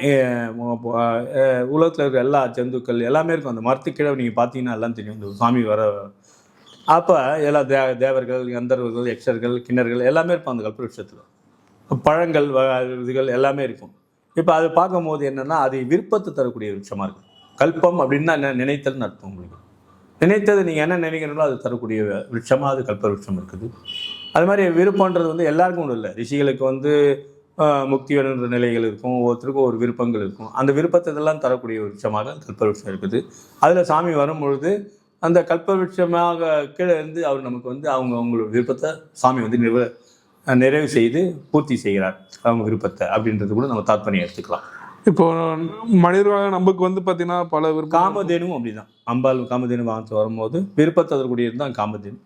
B: உலகத்தில் இருக்கிற எல்லா ஜந்துக்கள் எல்லாமே இருக்கும். அந்த மரத்துக்கீழே நீங்கள் பார்த்தீங்கன்னா எல்லாம் தெரியும் இந்த சாமி வர. அப்போ எல்லா தேவர்கள், கந்தர்வர்கள், யக்ஷர்கள், கிண்ணர்கள் எல்லாமே இருப்பாங்க அந்த கல்பவருஷத்தில். பழங்கள், இதுகள் எல்லாமே இருக்கும். இப்போ அது பார்க்கும்போது என்னென்னா அது விருப்பத்தை தரக்கூடிய விருட்சமாக இருக்குது. கல்பம் அப்படின்னா என்ன, நினைத்தல்னு அர்த்தம். உங்களுக்கு நினைத்தது நீங்கள் என்ன நினைக்கிறீங்களோ அது தரக்கூடிய விருட்சமாக அது கல்ப விருட்சம் இருக்குது. அது மாதிரி விருப்பன்றது வந்து எல்லாருக்கும் ஒன்றும் இல்லை. ரிஷிகளுக்கு வந்து முக்தி வேணுன்ற நிலைகள் இருக்கும், ஒவ்வொருத்தருக்கும் ஒரு விருப்பங்கள் இருக்கும். அந்த விருப்பத்தை இதெல்லாம் தரக்கூடிய விருட்சமாக கல்பவருஷம் இருக்குது. அதில் சாமி வரும்பொழுது அந்த கல்பவருஷமாக கீழே இருந்து அவர் நமக்கு வந்து அவங்களோட விருப்பத்தை சாமி வந்து நிறைவு செய்து பூர்த்தி செய்கிறார் அவங்க விருப்பத்தை அப்படின்றது கூட நம்ம தாற்பயம் எடுத்துக்கலாம்.
A: இப்போ மனிதர்களாக நமக்கு வந்து பார்த்தீங்கன்னா பல
B: காமதேனும் அப்படிதான். அம்பாள் காமதேனு வாங்கத்து வரும்போது விருப்பத்தை தரக்கூடியது தான் காமதேனு.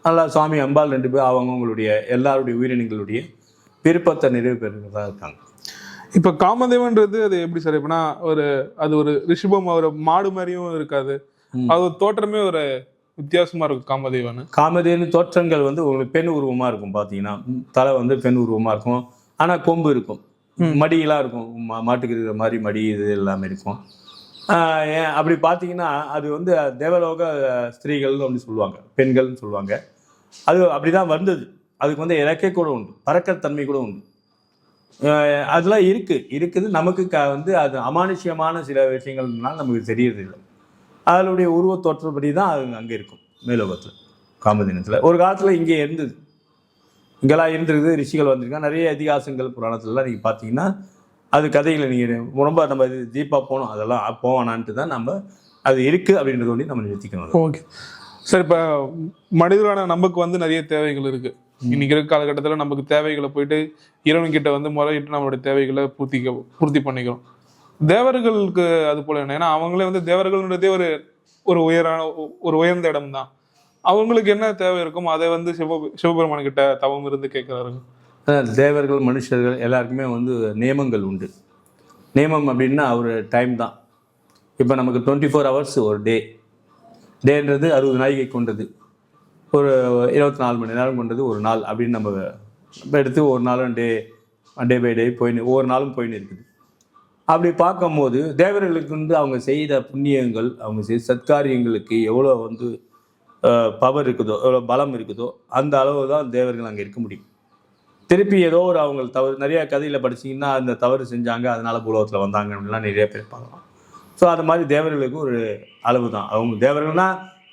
B: நல்லா சுவாமி அம்பாள் 2 பேர் அவங்களுடைய எல்லாருடைய உயிரினங்களுடைய விருப்பத்தை நிறைவு பெறுகிறதா இருக்காங்க.
A: இப்போ காமதேவன்றது அது எப்படி சார்? இப்போனா அது ஒரு ரிஷிபம், ஒரு மாடு மாதிரியும் இருக்காது, அது தோற்றமே ஒரு வித்தியாசமா இருக்கும். காமதேனு தோற்றங்கள் வந்து உங்களுக்கு பெண் உருவமா இருக்கும். பார்த்தீங்கன்னா தலை வந்து பெண் உருவமா இருக்கும், ஆனால் கொம்பு இருக்கும், மடியெல்லாம் இருக்கும், மாட்டுக்கு இருக்கிற மாதிரி மடி இது எல்லாமே இருக்கும். அப்படி பார்த்தீங்கன்னா அது வந்து தேவலோக ஸ்திரீகள்னு ஒன்று சொல்லுவாங்க, பெண்கள்னு சொல்லுவாங்க. அது அப்படிதான் வந்தது. அதுக்கு வந்து இறக்கை கூட உண்டு, பறக்கிற தன்மை கூட உண்டு. அதெல்லாம் இருக்குது. நமக்கு வந்து அது அமானுஷ்யமான சில விஷயங்கள்னால நமக்கு தெரியறதில்லை. அதனுடைய உருவ தோற்றப்படி தான் அது அங்கே இருக்கும் மேலோகத்தில். காமதேனத்தில் ஒரு காலத்தில் இங்கே இருந்தது, இங்கெல்லாம் இருந்திருக்குது, ரிஷிகள் வந்திருக்காங்க. நிறைய இதிகாசங்கள் புராணத்துலலாம் நீங்கள் பார்த்தீங்கன்னா அது கதைகளை நீங்கள் ரொம்ப நம்ம டீப்பாக போகணும், அதெல்லாம் போவானான்ட்டு தான் நம்ம அது இருக்குது அப்படின்றத ஒன்று நம்ம நிறுத்திக்கணும். Okay sir. இப்போ மனிதரான நமக்கு வந்து நிறைய தேவைகள் இருக்குது. இன்னைக்கு இருக்க காலகட்டத்தில் நமக்கு தேவைகளை போயிட்டு இறைவன்கிட்ட வந்து முறையிட்டு நம்மளுடைய தேவைகளை பூர்த்தி பண்ணிக்கிறோம். தேவர்களுக்கு அது போல என்ன? ஏன்னா அவங்களே வந்து தேவர்கள்ன்றதே ஒரு உயர்ந்த இடம் தான். அவங்களுக்கு என்ன தேவை இருக்கும் அதை வந்து சிவபெருமான் கிட்ட தவம் இருந்து கேட்கிறாரு.
B: தேவர்கள், மனுஷர்கள் எல்லாருக்குமே வந்து நியமங்கள் உண்டு. நியமம் அப்படின்னா ஒரு டைம் தான். இப்போ நமக்கு 24 hours ஒரு டேன்றது 60 நாழிகை கொண்டது. ஒரு 24 மணி நேரம் கொண்டது ஒரு நாள் அப்படின்னு நம்ம எடுத்து ஒரு நாளும் டே பை டே ஒவ்வொரு நாளும் போயின்னு இருக்குது. அப்படி பார்க்கும்போது தேவர்களுக்கு வந்து அவங்க செய்த புண்ணியங்கள், அவங்க செய்த சத்காரியங்களுக்கு எவ்வளோ வந்து பவர் இருக்குதோ, எவ்வளோ பலம் இருக்குதோ, அந்த அளவு தான் தேவர்கள் அங்கே இருக்க முடியும். திருப்பி ஏதோ ஒரு அவங்க தவறு, நிறைய கதையில் படிச்சிங்கன்னா அந்த தவறு செஞ்சாங்க அதனால பூலோகத்தில் வந்தாங்க அப்படின்லாம் நிறைய பேர் பார்க்கலாம். ஸோ அது மாதிரி தேவர்களுக்கு ஒரு அளவு தான். அவங்க தேவர்கள்னா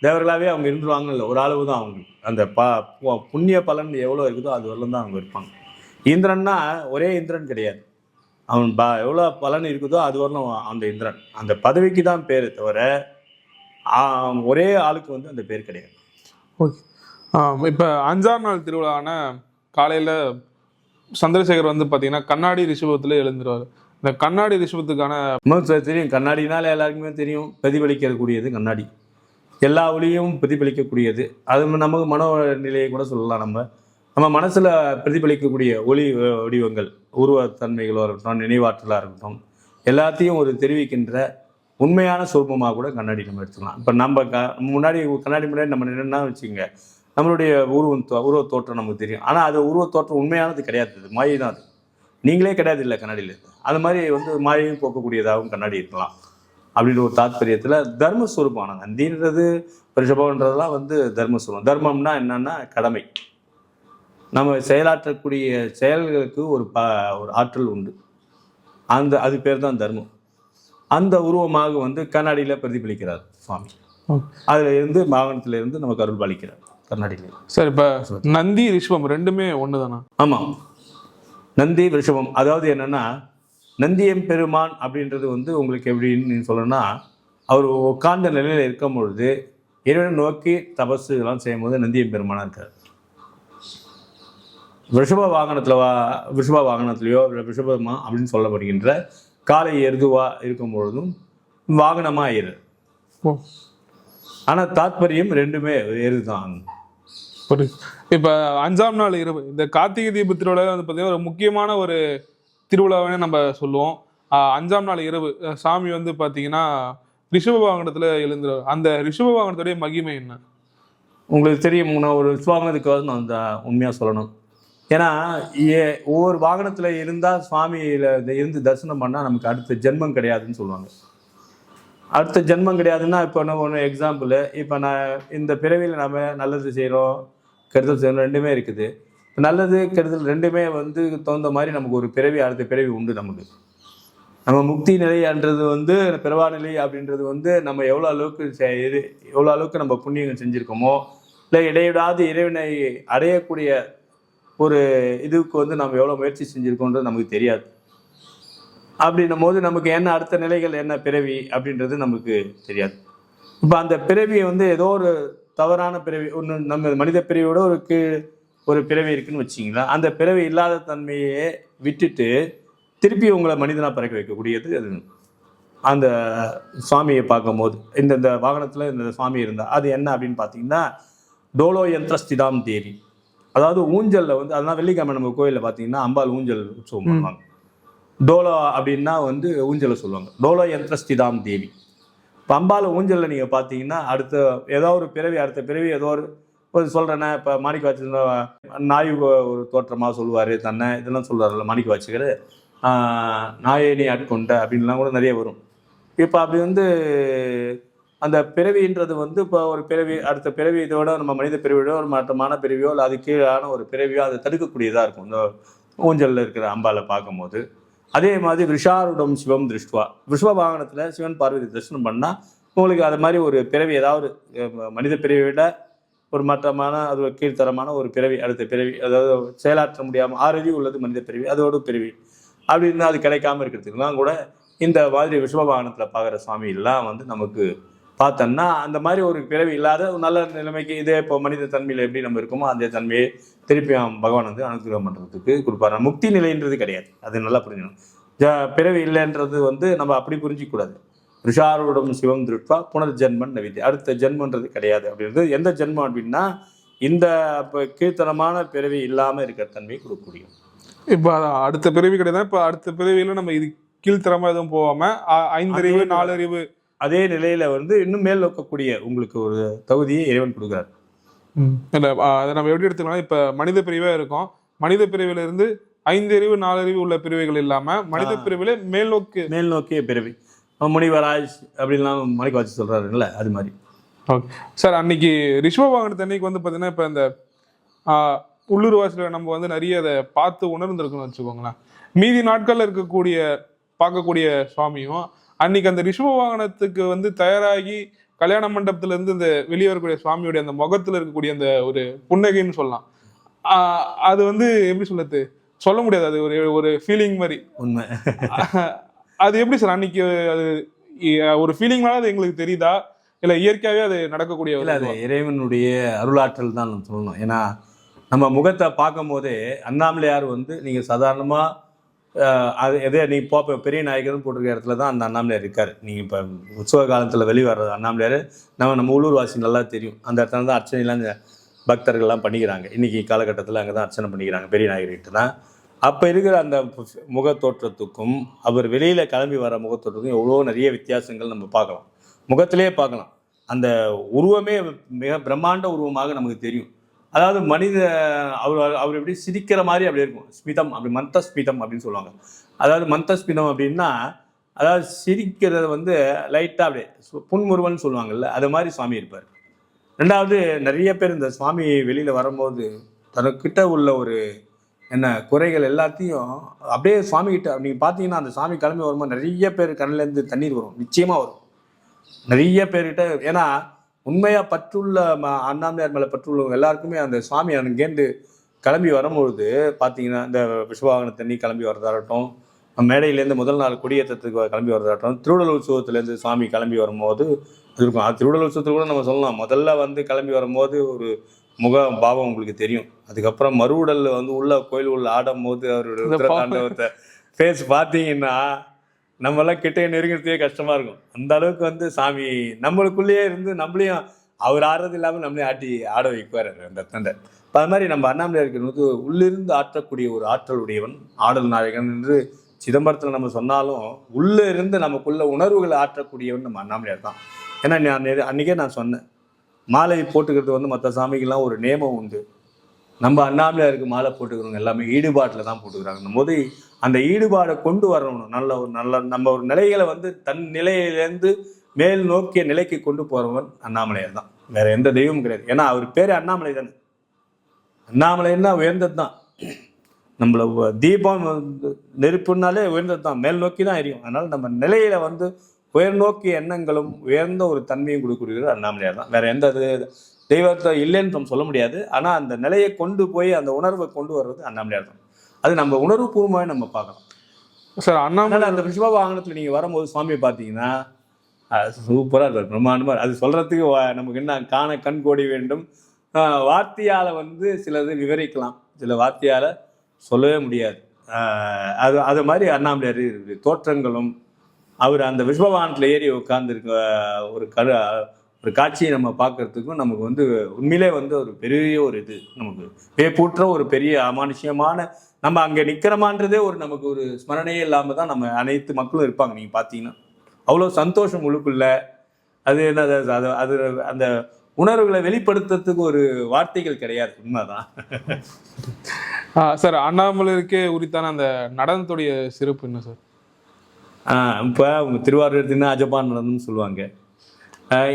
B: தேவர்களாகவே அவங்க இருந்துருவாங்க, இல்லை ஒரு அளவு தான் அவங்களுக்கு. அந்த புண்ணிய பலன் எவ்வளோ இருக்குதோ அது வரலும் தான் அவங்க இருப்பாங்க. இந்திரன்னா ஒரே இந்திரன் கிடையாது, அவன் எவ்வளோ பலன் இருக்குதோ அது வரலும் அந்த இந்திரன். அந்த பதவிக்கு தான் பேர் தவிர ஒரே ஆளுக்கு வந்து அந்த பேர் கிடையாது.
A: ஓகே. இப்போ 5ஆம் நாள் திருவிழாவான காலையில் சந்திரசேகர் வந்து பார்த்தீங்கன்னா கண்ணாடி ரிஷபத்தில் எழுந்துருவார். இந்த கண்ணாடி ரிஷபத்துக்கான
B: தெரியும், கண்ணாடினால எல்லாருக்குமே தெரியும், பிரதிபலிக்கக்கூடியது கண்ணாடி, எல்லா ஒளியும் பிரதிபலிக்கக்கூடியது. அது நமக்கு மனோநிலையை கூட சொல்லலாம். நம்ம மனசில் பிரதிபலிக்கக்கூடிய ஒளி வடிவங்கள், உருவத்தன்மைகளோ இருக்கட்டும், நினைவாற்றலாக இருக்கட்டும், எல்லாத்தையும் ஒரு தெரிவிக்கின்ற உண்மையான சொரூபமாக கூட கண்ணாடி நம்ம எடுத்துக்கலாம். இப்போ நம்ம கண்ணாடி முன்னாடி நம்ம நின்னா வச்சுக்கோங்க, நம்மளுடைய உருவ தோற்றம் நமக்கு தெரியும். ஆனால் அது உருவ தோற்றம் உண்மையானது கிடையாது, அது மாயை தான். அது நீங்களே கிடையாது இல்லை கண்ணாடியில். அது மாதிரி வந்து மாயையும் போக்கக்கூடியதாகவும் கண்ணாடி இருக்கலாம் அப்படின்ற ஒரு தாத்பரியத்தில் தர்மஸ்வரூபமான நந்தின்றது ரிஷபம்ன்றதெல்லாம் வந்து தர்மஸ்வரூபம். தர்மம்னா என்னன்னா கடமை, நம்ம செயலாற்றக்கூடிய செயல்களுக்கு ஒரு ஆற்றல் உண்டு, அது பேர் தான் தர்மம். அந்த உருவமாக வந்து கண்ணாடியில் பிரதிபலிக்கிறார் சுவாமி. அதில் இருந்து வாகனத்தில் இருந்து நமக்கு அருள் பாலிக்கிறார் கண்ணாடியில்.
A: சார், இப்போ நந்தி ரிஷபம் ரெண்டுமே ஒன்று தானா?
B: ஆமாம், நந்தி ரிஷபம். அதாவது என்னன்னா, நந்தியம் பெருமான் அப்படின்றது வந்து உங்களுக்கு எப்படின்னு சொல்லணும்னா, அவர் உட்கார்ந்த நிலையில் இருக்கும் பொழுது இறைவனை நோக்கி தபசு இதெல்லாம் செய்யும் போது நந்தியம் பெருமானா இருக்கார். ரிஷப வாகனத்திலேயோ ரிஷபமா அப்படின்னு சொல்லப்படுகின்ற காலை எருதுவா இருக்கும் பொழுதும் வாகனமா ஏறு. ஆனா தாத்பரியம் ரெண்டுமே எருதுதான்.
A: இப்ப 5ஆம் நாள் இரவு இந்த கார்த்திகை தீப திருவிழா வந்து பார்த்தீங்கன்னா ஒரு முக்கியமான ஒரு திருவிழாவே நம்ம சொல்லுவோம். 5ஆம் நாள் இரவு சாமி வந்து பார்த்தீங்கன்னா ரிஷப வாகனத்துல எழுந்துருவார். அந்த ரிஷப வாகனத்துடைய மகிமை என்ன
B: உங்களுக்கு தெரியும்? நான் ஒரு ரிஷபவாகனத்துக்கு நான் அந்த உண்மையா சொல்லணும். ஏன்னா ஒவ்வொரு வாகனத்துல இருந்தா சுவாமியில இருந்து தரிசனம் பண்ணா நமக்கு அடுத்த ஜென்மம் கிடையாதுன்னு சொல்லுவாங்க. அடுத்த ஜென்மம் கிடையாதுன்னா இப்போ ஒன்று எக்ஸாம்பிள், இப்போ நான் இந்த பிறவியில் நம்ம நல்லது செய்கிறோம், கெடுதல் செய்யணும், ரெண்டுமே இருக்குது. நல்லது கெடுதல் ரெண்டுமே வந்து தகுந்த மாதிரி நமக்கு ஒரு பிறவி அடுத்த பிறவி உண்டு. நமக்கு நம்ம முக்தி நிலைன்றது வந்து பிறவா நிலை அப்படின்றது வந்து நம்ம எவ்வளோ அளவுக்கு நம்ம புண்ணியங்கள் செஞ்சுருக்கோமோ, இல்லை இடைவிடாது இறைவனை அடையக்கூடிய ஒரு இதுக்கு வந்து நம்ம எவ்வளோ முயற்சி செஞ்சுருக்கோன்றது நமக்கு தெரியாது. அப்படின்னும் போது நமக்கு என்ன அடுத்த நிலைகள் என்ன பிறவி அப்படின்றது நமக்கு தெரியாது. இப்போ அந்த பிறவியை வந்து ஏதோ ஒரு தவறான பிறவி ஒன்று, நம்ம மனித பிறவியோட ஒரு பிறவி இருக்குன்னு வச்சிங்களா, அந்த பிறவி இல்லாத தன்மையை விட்டுட்டு திருப்பி உங்களை மனிதனாக பிறக்க வைக்கக்கூடியது அது. அந்த சுவாமியை பார்க்கும்போது இந்த வாகனத்தில் இந்த சுவாமி இருந்தால் அது என்ன அப்படின்னு பார்த்தீங்கன்னா, டோலோ யந்திரஸ்திதாம் தேரி. அதாவது ஊஞ்சலில் வந்து, அதெல்லாம் வெள்ளிக்கிழமை நம்ம கோயிலில் பார்த்தீங்கன்னா அம்பாள் ஊஞ்சல் உற்சவம் பண்ணுவாங்க. டோலோ அப்படின்னா வந்து ஊஞ்சலை சொல்லுவாங்க. டோலோ யந்திரஸ்திதாம் தேவி. இப்போ அம்பாள் ஊஞ்சலில் நீங்கள் பார்த்தீங்கன்னா அடுத்த பிறவி ஏதோ ஒரு சொல்கிறேன்னா, இப்போ மாணிக்க வாச்சகர் நாய் ஒரு தோற்றமாக சொல்லுவார் தன்னை, இதெல்லாம் சொல்லுவார்ல மாணிக்க வாச்சகர், நாயேனி ஆட்கொண்ட அப்படின்லாம் கூட நிறைய வரும். இப்போ அப்படி வந்து அந்த பிறவின்றது வந்து இப்போ ஒரு பிறவி அடுத்த பிறவி இதோட நம்ம மனித பிறவியோ ஒரு மாற்றமான பிறவியோ இல்லை அது கீழான ஒரு பிறவியோ அதை தடுக்கக்கூடியதாக இருக்கும் இந்த ஊஞ்சலில் இருக்கிற அம்பாலை பார்க்கும்போது. அதே மாதிரி விஷாருடம் சிவம் திருஷ்டுவா, விஷவ வாகனத்தில் சிவன் பார்வதி தரிசனம் பண்ணால் உங்களுக்கு அது மாதிரி ஒரு பிறவி, ஏதாவது மனித பிறவியை விட ஒரு மட்டமான அது ஒரு கீழ்த்தரமான ஒரு பிறவி அடுத்த பிறவி, அதாவது செயலாற்ற முடியாமல் 6 அறிவு உள்ளது மனித பிறவி, அதோட பிறவி அப்படின்னு அது கிடைக்காம இருக்கிறதுக்குலாம் கூட இந்த மாதிரி விஷவ வாகனத்தில் பார்க்குற சுவாமியெல்லாம் வந்து நமக்கு பார்த்தோம்னா அந்த மாதிரி ஒரு பிறவி இல்லாத ஒரு நல்ல நிலைமைக்கு இதே இப்போ மனித தன்மையில் எப்படி நம்ம இருக்கோமோ அந்த தன்மையை திருப்பி பகவான் வந்து அனுகிரகம் பண்ணுறதுக்கு கொடுப்பாரு. முக்தி நிலைன்றது கிடையாது, அது நல்லா புரிஞ்சுக்கணும். பிறவி இல்லைன்றது வந்து நம்ம அப்படி புரிஞ்சிக்கூடாது. ரிஷாரோடம் சிவம் திருட்பா புனர்ஜென்மன் நவிதி, அடுத்த ஜென்மன்றது கிடையாது. அப்படின்றது எந்த ஜென்மம் அப்படின்னா இந்த கீழ்த்தனமான பிறவி இல்லாமல் இருக்கிற தன்மையை கொடுக்கக்கூடிய.
A: இப்போ அடுத்த பிறவி கிடையாது. இப்போ அடுத்த பிறவியில நம்ம இது கீழ்த்தரமா எதுவும் போகாம 5 அறிவு 4 அறிவு
B: அதே நிலையில வந்து இன்னும் மேல் நோக்கக்கூடிய உங்களுக்கு ஒரு தகுதியை இறைவன் கொடுக்குறாரு.
A: இல்லை அதை நம்ம எப்படி எடுத்துக்கலாம், இப்போ மனித பிரிவே இருக்கும். மனித பிரிவில இருந்து 5 அறிவு 4 அறிவு உள்ள பிரிவுகள் இல்லாம மனித பிரிவிலே மேல்
B: நோக்கிய பிறவி. முனிவராஜ் அப்படின்லாம் மணிக்கு வச்சு சொல்றாருல்ல, அது மாதிரி.
A: ஓகே சார், அன்னைக்கு ரிஷப வாகனத்து அன்னைக்கு வந்து பார்த்தீங்கன்னா இப்போ இந்த உள்ளூர் வாசியில் நம்ம வந்து நிறைய அதை பார்த்து உணர்ந்துருக்குன்னு வச்சுக்கோங்களேன். மீதி நாட்களில் இருக்கக்கூடிய பார்க்கக்கூடிய சுவாமியும் அன்னைக்கு அந்த ரிஷப வாகனத்துக்கு வந்து தயாராகி கல்யாண மண்டபத்துல இருந்து இந்த வெளியே வரக்கூடிய சுவாமியுடைய அந்த முகத்துல இருக்கக்கூடிய அந்த ஒரு புன்னகைன்னு சொல்லலாம். அது வந்து எப்படி சொல்ல முடியாது, அது ஒரு ஒரு ஃபீலிங் மாதிரி.
B: உண்மை.
A: அது எப்படி சார் அன்னைக்கு அது ஒரு ஃபீலிங்னால அது எங்களுக்கு தெரியுதா, இல்லை இயற்கையாகவே அது நடக்கக்கூடிய?
B: இல்லை, அது இறைவனுடைய அருளாற்றல் தான் நம்ம சொல்லணும். ஏன்னா நம்ம முகத்தை பார்க்கும் போதே அண்ணாமலையார் வந்து நீங்கள் சாதாரணமாக அது எதே நீங்கள் இப்போ பெரிய நாயகர்னு போட்டிருக்க இடத்துல தான் அந்த அண்ணாமலையார் இருக்கார். நீங்கள் இப்போ உற்சவ காலத்தில் வெளிவர்றது அண்ணாமலையார் நம்ம உள்ளூர் வாசி நல்லா தெரியும். அந்த இடத்துல தான் அர்ச்சனைலாம் பக்தர்கள்லாம் பண்ணிக்கிறாங்க. இன்றைக்கி காலகட்டத்தில் அங்கே தான் அர்ச்சனை பண்ணிக்கிறாங்க, பெரிய நாயகர்கிட்ட தான். அப்போ இருக்கிற அந்த முகத்தோற்றத்துக்கும் அவர் வெளியில் கிளம்பி வர முகத்தோற்றத்துக்கும் எவ்வளோ நிறைய வித்தியாசங்கள் நம்ம பார்க்கலாம், முகத்திலே பார்க்கலாம். அந்த உருவமே மிக பிரம்மாண்ட உருவமாக நமக்கு தெரியும். அதாவது மனித அவர் எப்படி சிரிக்கிற மாதிரி அப்படி இருக்கும், ஸ்மிதம், அப்படி மந்தஸ்மிதம் அப்படின்னு சொல்லுவாங்க. அதாவது மந்தஸ்மிதம் அப்படின்னா அதாவது சிரிக்கிறது வந்து லைட்டாக அப்படியே புன்முறுவல்னு சொல்லுவாங்கல்ல, அது மாதிரி சுவாமி இருப்பார். ரெண்டாவது, நிறைய பேர் இந்த சுவாமி வெளியில் வரும்போது தனக்கிட்ட உள்ள ஒரு குறைகள் எல்லாத்தையும் அப்படியே சுவாமி கிட்ட நீங்கள் பார்த்தீங்கன்னா, அந்த சாமி கிளம்பி வரும்போது நிறைய பேர் கண்ணிலேருந்து தண்ணீர் வரும், நிச்சயமாக வரும் நிறைய பேர்கிட்ட. ஏன்னா உண்மையாக பற்றுள்ள அண்ணாமலையார் மேலே பற்றுள்ளவங்க எல்லாருக்குமே அந்த சுவாமி அங்கேருந்து கிளம்பி வரும்பொழுது பார்த்தீங்கன்னா, இந்த விஸ்வவாகன தண்ணி கிளம்பி வரதாகட்டும், மேடையிலேருந்து முதல் நாள் கொடியேற்றத்துக்கு கிளம்பி வரதாகட்டும், திருவுடல் உற்சவத்துலேருந்து சுவாமி கிளம்பி வரும்போது அது இருக்கும். திருவுடல் உற்சவத்தில் கூட நம்ம சொல்லலாம், முதல்ல வந்து கிளம்பி வரும்போது ஒரு முக பாவம் உங்களுக்கு தெரியும். அதுக்கப்புறம் மறுவுடல் வந்து உள்ள கோயில் உள்ள ஆடும் போது அவருடைய உத்தரதாண்டவத்தை ஃபேஸ் பார்த்தீங்கன்னா நம்மளாம் கிட்டே நெருங்கிறதுக்கே கஷ்டமா இருக்கும். அந்த அளவுக்கு வந்து சாமி நம்மளுக்குள்ளேயே இருந்து நம்மளையும் அவர் ஆடுறது இல்லாமல் நம்மளையும் ஆட வைக்குவார் அந்த தண்டை. இப்போ அது மாதிரி நம்ம அண்ணாமலையார் இருக்கிறது உள்ளிருந்து ஆற்றக்கூடிய ஒரு ஆற்றல் உடையவன், ஆடல் நாயகன் என்று சிதம்பரத்தில் நம்ம சொன்னாலும் உள்ளே இருந்து நமக்குள்ள உணர்வுகளை ஆற்றக்கூடியவன் நம்ம அண்ணாமலையார் தான். ஏன்னா அன்றைக்கே நான் சொன்னேன், மாலை போட்டுக்கிறது வந்து மற்ற சாமிக்கெல்லாம் ஒரு நேமம் உண்டு. நம்ம அண்ணாமலையாருக்கு மாலை போட்டுக்கிறவங்க எல்லாமே ஈடுபாட்டில் தான் போட்டுக்கிறாங்க. போது அந்த ஈடுபாடை கொண்டு வரணும். நல்ல நம்ம ஒரு நிலைகளை வந்து தன் நிலையிலேருந்து மேல் நோக்கிய நிலைக்கு கொண்டு போகிறவன் அண்ணாமலையார் தான், வேற எந்த தெய்வமும் கிடையாது. ஏன்னா அவர் பேர் அண்ணாமலை தானே, அண்ணாமலைன்னா உயர்ந்தது தான். நம்மள தீபம் நெருப்புனாலே உயர்ந்தது தான், மேல் நோக்கி தான் எரியும். அதனால் நம்ம நிலையில வந்து உயர் நோக்கிய எண்ணங்களும் உயர்ந்த ஒரு தன்மையும் கொடுக்கக்கூடியது அண்ணாமலையார் தான். வேற எந்த தெய்வத்தை இல்லைன்னு நம்ம சொல்ல முடியாது. ஆனால் அந்த நிலையை கொண்டு போய் அந்த உணர்வை கொண்டு வர்றது அண்ணாமலையார் தான். அது நம்ம உணர்வு பூர்வமாகவே நம்ம பார்க்கலாம்
A: சார். அண்ணாமலை
B: அந்த ரிஷப வாகனத்தில் நீங்கள் வரும்போது சுவாமியை பார்த்தீங்கன்னா சூப்பராக இருப்பார், பிரம்மாண்டமாக. அது சொல்கிறதுக்கு நமக்கு என்ன கண் கோடி வேண்டும். வார்த்தையால் வந்து சிலது விவரிக்கலாம், சில வார்த்தையால் சொல்லவே முடியாது. அது மாதிரி அண்ணாமலையார் தோற்றங்களும் அவர் அந்த விஸ்வவாகனத்தில் ஏறி உட்கார்ந்துருக்க ஒரு காட்சியை நம்ம பார்க்கறதுக்கும் நமக்கு வந்து உண்மையிலே வந்து ஒரு பெரிய ஒரு இது, நமக்கு வேப்பூற்ற ஒரு பெரிய அமானுஷ்யமான, நம்ம அங்கே நிற்கிறோமான்றதே ஒரு நமக்கு ஒரு ஸ்மரணையே இல்லாமல் தான் நம்ம அனைத்து மக்களும் இருப்பாங்க. நீங்கள் பார்த்தீங்கன்னா அவ்வளோ சந்தோஷம் உள்ளுக்குள்ள. அது என்ன அது அந்த உணர்வுகளை வெளிப்படுத்துறதுக்கு ஒரு வார்த்தைகள் கிடையாது, உண்மைதான்.
A: சார், அண்ணாமலைக்கே உரித்தான அந்த நடனத்துடைய சிறப்பு என்ன சார்?
B: இப்போ அவங்க திருவாரூர் எடுத்தீங்கன்னா அஜபான் நடனம்னு சொல்லுவாங்க.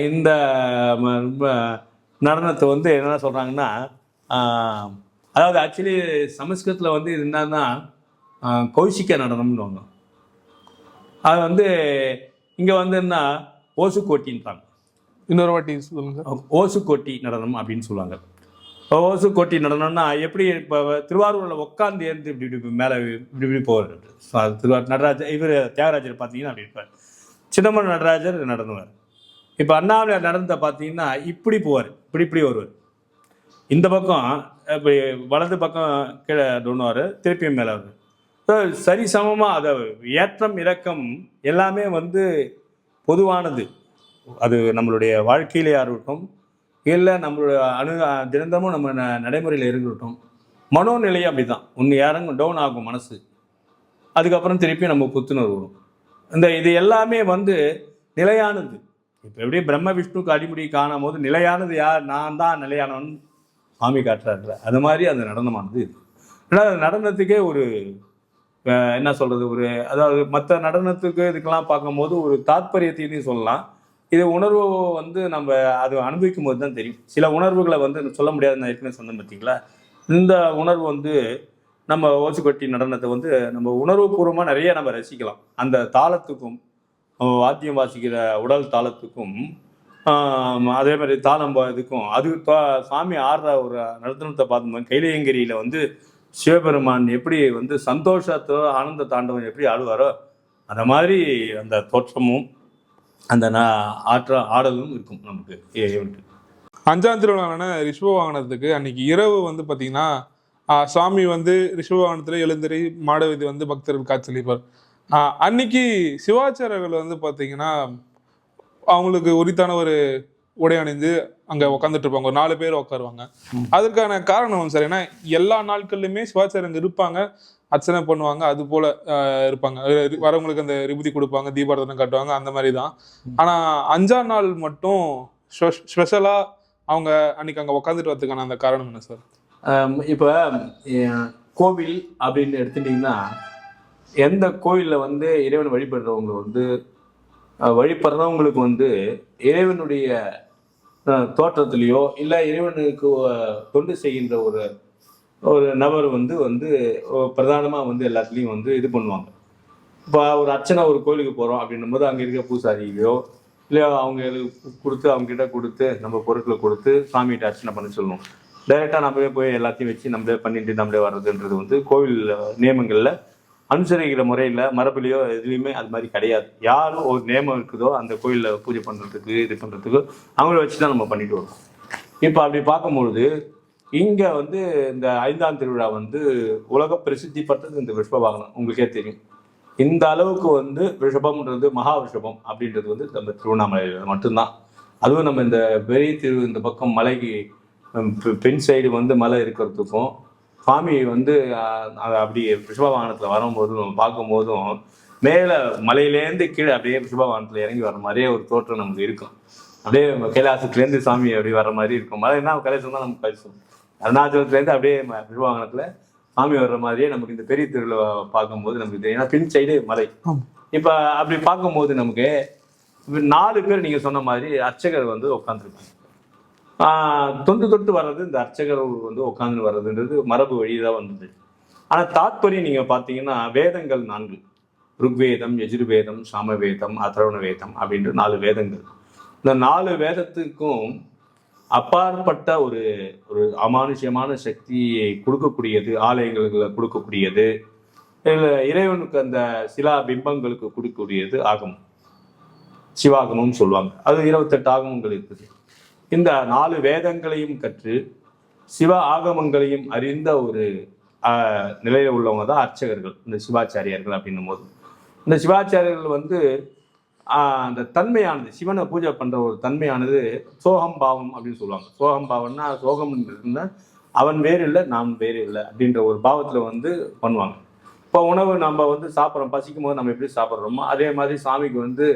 B: இந்த நடனத்தை வந்து என்ன சொல்கிறாங்கன்னா, அதாவது ஆக்சுவலி சமஸ்கிருதத்தில் வந்து இது என்னன்னா கௌஷிக நடனம்னு ஒன்று. அது வந்து இங்கே வந்து என்ன ஓசுக்கோட்டின்றாங்க.
A: இன்னொரு வாட்டி சொல்லுங்க.
B: ஓசுக்கோட்டி நடனம் அப்படின்னு சொல்லுவாங்க. ஓசுக்கோட்டி நடனம்னா எப்படி, இப்போ திருவாரூரில் உட்காந்து ஏந்து இப்படி இப்படி மேலே இப்படி போவார் திருவாரூர் நடராஜர். இவர் தியாகராஜர் பார்த்தீங்கன்னா அப்படி இருப்பார். சிதம்பரம் நடராஜர் நடந்துவார். இப்போ அண்ணாமலையார் நடனத்தை பார்த்தீங்கன்னா இப்படி போவார், இப்படி வருவார். இந்த பக்கம் இப்படி வலது பக்கம் கீழே டொன்னுவார், திருப்பியும் மேலே வருவார். சரி சமமாக அதை ஏற்றம் இறக்கம் எல்லாமே வந்து பொதுவானது. அது நம்மளுடைய வாழ்க்கையிலே இருக்கட்டும், இல்லை நம்மளோட தினந்தமும் நம்ம நடைமுறையில் இருக்கட்டும், மனோநிலையை அப்படி தான். ஒன்று இறங்கும், டவுன் ஆகும் மனசு, அதுக்கப்புறம் திருப்பி நம்ம புத்துணர்வு வரும். இது எல்லாமே வந்து நிலையானது. இப்போ எப்படி பிரம்ம விஷ்ணுக்கு அடிமுடி காணும் போது நிலையானது யார், நான் தான் நிலையானவன் சாமி காட்டுறாருல, அது மாதிரி அந்த நடனமானது இது. ரெண்டாவது நடனத்துக்கே ஒரு என்ன சொல்றது, ஒரு அதாவது மற்ற நடனத்துக்கு இதுக்கெல்லாம் பார்க்கும்போது ஒரு தாத்பரியத்தையும் சொல்லலாம். இது உணர்வு வந்து நம்ம அது அனுபவிக்கும் போது தான் தெரியும். சில உணர்வுகளை வந்து சொல்ல முடியாது, நான் ஏற்கனவே சொன்னேன் பார்த்தீங்களா. இந்த உணர்வு வந்து நம்ம ஓச்சுக்கொட்டி நடனத்தை வந்து நம்ம உணர்வுபூர்வமாக நிறைய நம்ம ரசிக்கலாம். அந்த தாளத்துக்கும் வாத்தியம் வாசிக்கிற உடல் தாளத்துக்கும் அதே மாதிரி தாளம் இதுக்கும் அது சாமி ஆடுற ஒரு நடனத்தை பார்க்கும்போது கைலையங்கிரியில் வந்து சிவபெருமான் எப்படி வந்து சந்தோஷத்தோ ஆனந்த தாண்டவம் எப்படி ஆடுவாரோ அந்த மாதிரி அந்த தோற்றமும் அந்த ஆடலும் இருக்கும் நமக்கு.
A: அஞ்சாம் திருவிழாவான ரிஷப வாகனத்துக்கு அன்னைக்கு இரவு வந்து பார்த்தீங்கன்னா சாமி வந்து ரிஷப வாகனத்தில் எழுந்தறி மாடவீதி வந்து பக்தர்கள் காட்சியளிப்பார். அன்னைக்கு சிவாச்சாரியர்கள் வந்து பார்த்தீங்கன்னா அவங்களுக்கு உரித்தான ஒரு உடை அணிந்து அங்கே உட்காந்துட்டு இருப்பாங்க. ஒரு 4 பேர் உட்காருவாங்க. அதற்கான காரணம் சார், ஏன்னா எல்லா நாட்கள்லையுமே சிவாச்சாரியங்க இருப்பாங்க, அர்ச்சனை பண்ணுவாங்க, அது போல இருப்பாங்க. வரவங்களுக்கு அந்த விபூதி கொடுப்பாங்க, தீபாரதனை காட்டுவாங்க, அந்த மாதிரி தான். ஆனால் 5ஆம் நாள் மட்டும் ஸ்பெஷலாக அவங்க அன்னைக்கு அங்கே உட்காந்துட்டு வரதுக்கான அந்த காரணம் என்ன சார்?
B: இப்போ கோவில் அப்படின்னு எடுத்துட்டிங்கன்னா எந்த கோவிலில் வந்து இறைவன் வழிபடுறவங்க வந்து வழிபடுறவங்களுக்கு வந்து இறைவனுடைய தோற்றத்திலேயோ இல்லை இறைவனுக்கு தொண்டு செய்கின்ற ஒரு நபர் வந்து பிரதானமாக வந்து எல்லாத்துலேயும் வந்து இது பண்ணுவாங்க. இப்போ ஒரு அர்ச்சனை ஒரு கோயிலுக்கு போகிறோம் அப்படின்னும் போது அங்கே இருக்க பூசாரியோ இல்லை அவங்ககிட்ட கொடுத்து நம்ம பொருட்களை கொடுத்து சாமிகிட்ட அர்ச்சனை பண்ண சொல்லணும். டைரெக்டாக நம்மளே போய் எல்லாத்தையும் வச்சு நம்மளே பண்ணிட்டு நம்மளே வர்றதுன்றது வந்து கோவில் நியமங்களில் அனுசரிக்கிற முறையில் மரபுலையோ எதுலேயுமே அது மாதிரி கிடையாது. யாரும் ஒரு நியமம் இருக்குதோ அந்த கோயிலில் பூஜை பண்ணுறதுக்கு இது பண்ணுறதுக்கு அவங்கள வச்சு தான் நம்ம பண்ணிட்டு வரோம். இப்போ அப்படி பார்க்கும்பொழுது இங்கே வந்து இந்த 5ஆம் திருவிழா வந்து உலக பிரசித்தி பெற்றது இந்த ரிஷப வாகனம். உங்களுக்கே தெரியும், இந்த அளவுக்கு வந்து ரிஷபம்ன்றது மகா ரிஷபம் அப்படின்றது வந்து நம்ம திருவண்ணாமலையில் மட்டும்தான். அதுவும் நம்ம இந்த பெரிய இந்த பக்கம் மலைக்கு பெண் சைடு வந்து மலை இருக்கிறதுக்கும் சுவாமி வந்து அப்படி ரிஷப வாகனத்தில் வரும்போதும் நம்ம பார்க்கும்போதும் மேலே மலையிலேருந்து கீழே அப்படியே ரிஷப வாகனத்தில் இறங்கி வர மாதிரியே ஒரு தோற்றம் நமக்கு இருக்கும். அப்படியே கைலாசத்துலேருந்து சாமி அப்படி வர மாதிரி இருக்கும். மலைன்னா கைலாசம் தான் நமக்கு கைலாசம். அருணாச்சலத்துலேருந்து அப்படியே ரிஷப வாகனத்தில் சாமி வர்ற மாதிரியே நமக்கு இந்த பெரிய திருவிழா பார்க்கும்போது நமக்கு தெரியும். ஏன்னா பின் சைடு மலை. இப்போ அப்படி பார்க்கும்போது நமக்கு 4 பேர் நீங்கள் சொன்ன மாதிரி அர்ச்சகர் வந்து உட்காந்துருக்காங்க. தொட்டு வர்றது இந்த அர்ச்சகர் வந்து உட்காந்து வர்றதுன்றது மரபு வழிதான் வந்தது. ஆனால் தாத்பரியம் நீங்கள் பார்த்தீங்கன்னா வேதங்கள் 4: ருக்வேதம், யஜுர்வேதம், சாமவேதம், அதர்வண வேதம் அப்படின்ற 4 வேதங்கள். இந்த 4 வேதத்துக்கும் அப்பாற்பட்ட ஒரு அமானுஷ்யமான சக்தியை கொடுக்கக்கூடியது, ஆலயங்களுக்கு கொடுக்கக்கூடியது, இறைவனுக்கு அந்த சிலா பிம்பங்களுக்கு கொடுக்கக்கூடியது ஆகமம், சிவாகமம் சொல்லுவாங்க. அது 28 ஆகமங்கள் இருக்குது. இந்த 4 வேதங்களையும் கற்று சிவ ஆகமங்களையும் அறிந்த ஒரு நிலையில உள்ளவங்க தான் அர்ச்சகர்கள், இந்த சிவாச்சாரியர்கள் அப்படின்னும் போது. இந்த சிவாச்சாரியர்கள் வந்து அந்த தன்மையானது, சிவனை பூஜை பண்ற ஒரு தன்மையானது சோகம் பாவம் அப்படின்னு சொல்லுவாங்க. சோகம் பாவம்னா சோகம் இருந்தால் அவன் வேறு இல்லை நான் வேறு இல்லை அப்படின்ற ஒரு பாவத்துல வந்து பண்ணுவாங்க. இப்போ உணவு நம்ம வந்து சாப்பிட்றோம், பசிக்கும் போது நம்ம எப்படி சாப்பிட்றோமோ அதே மாதிரி சாமிக்கு வந்து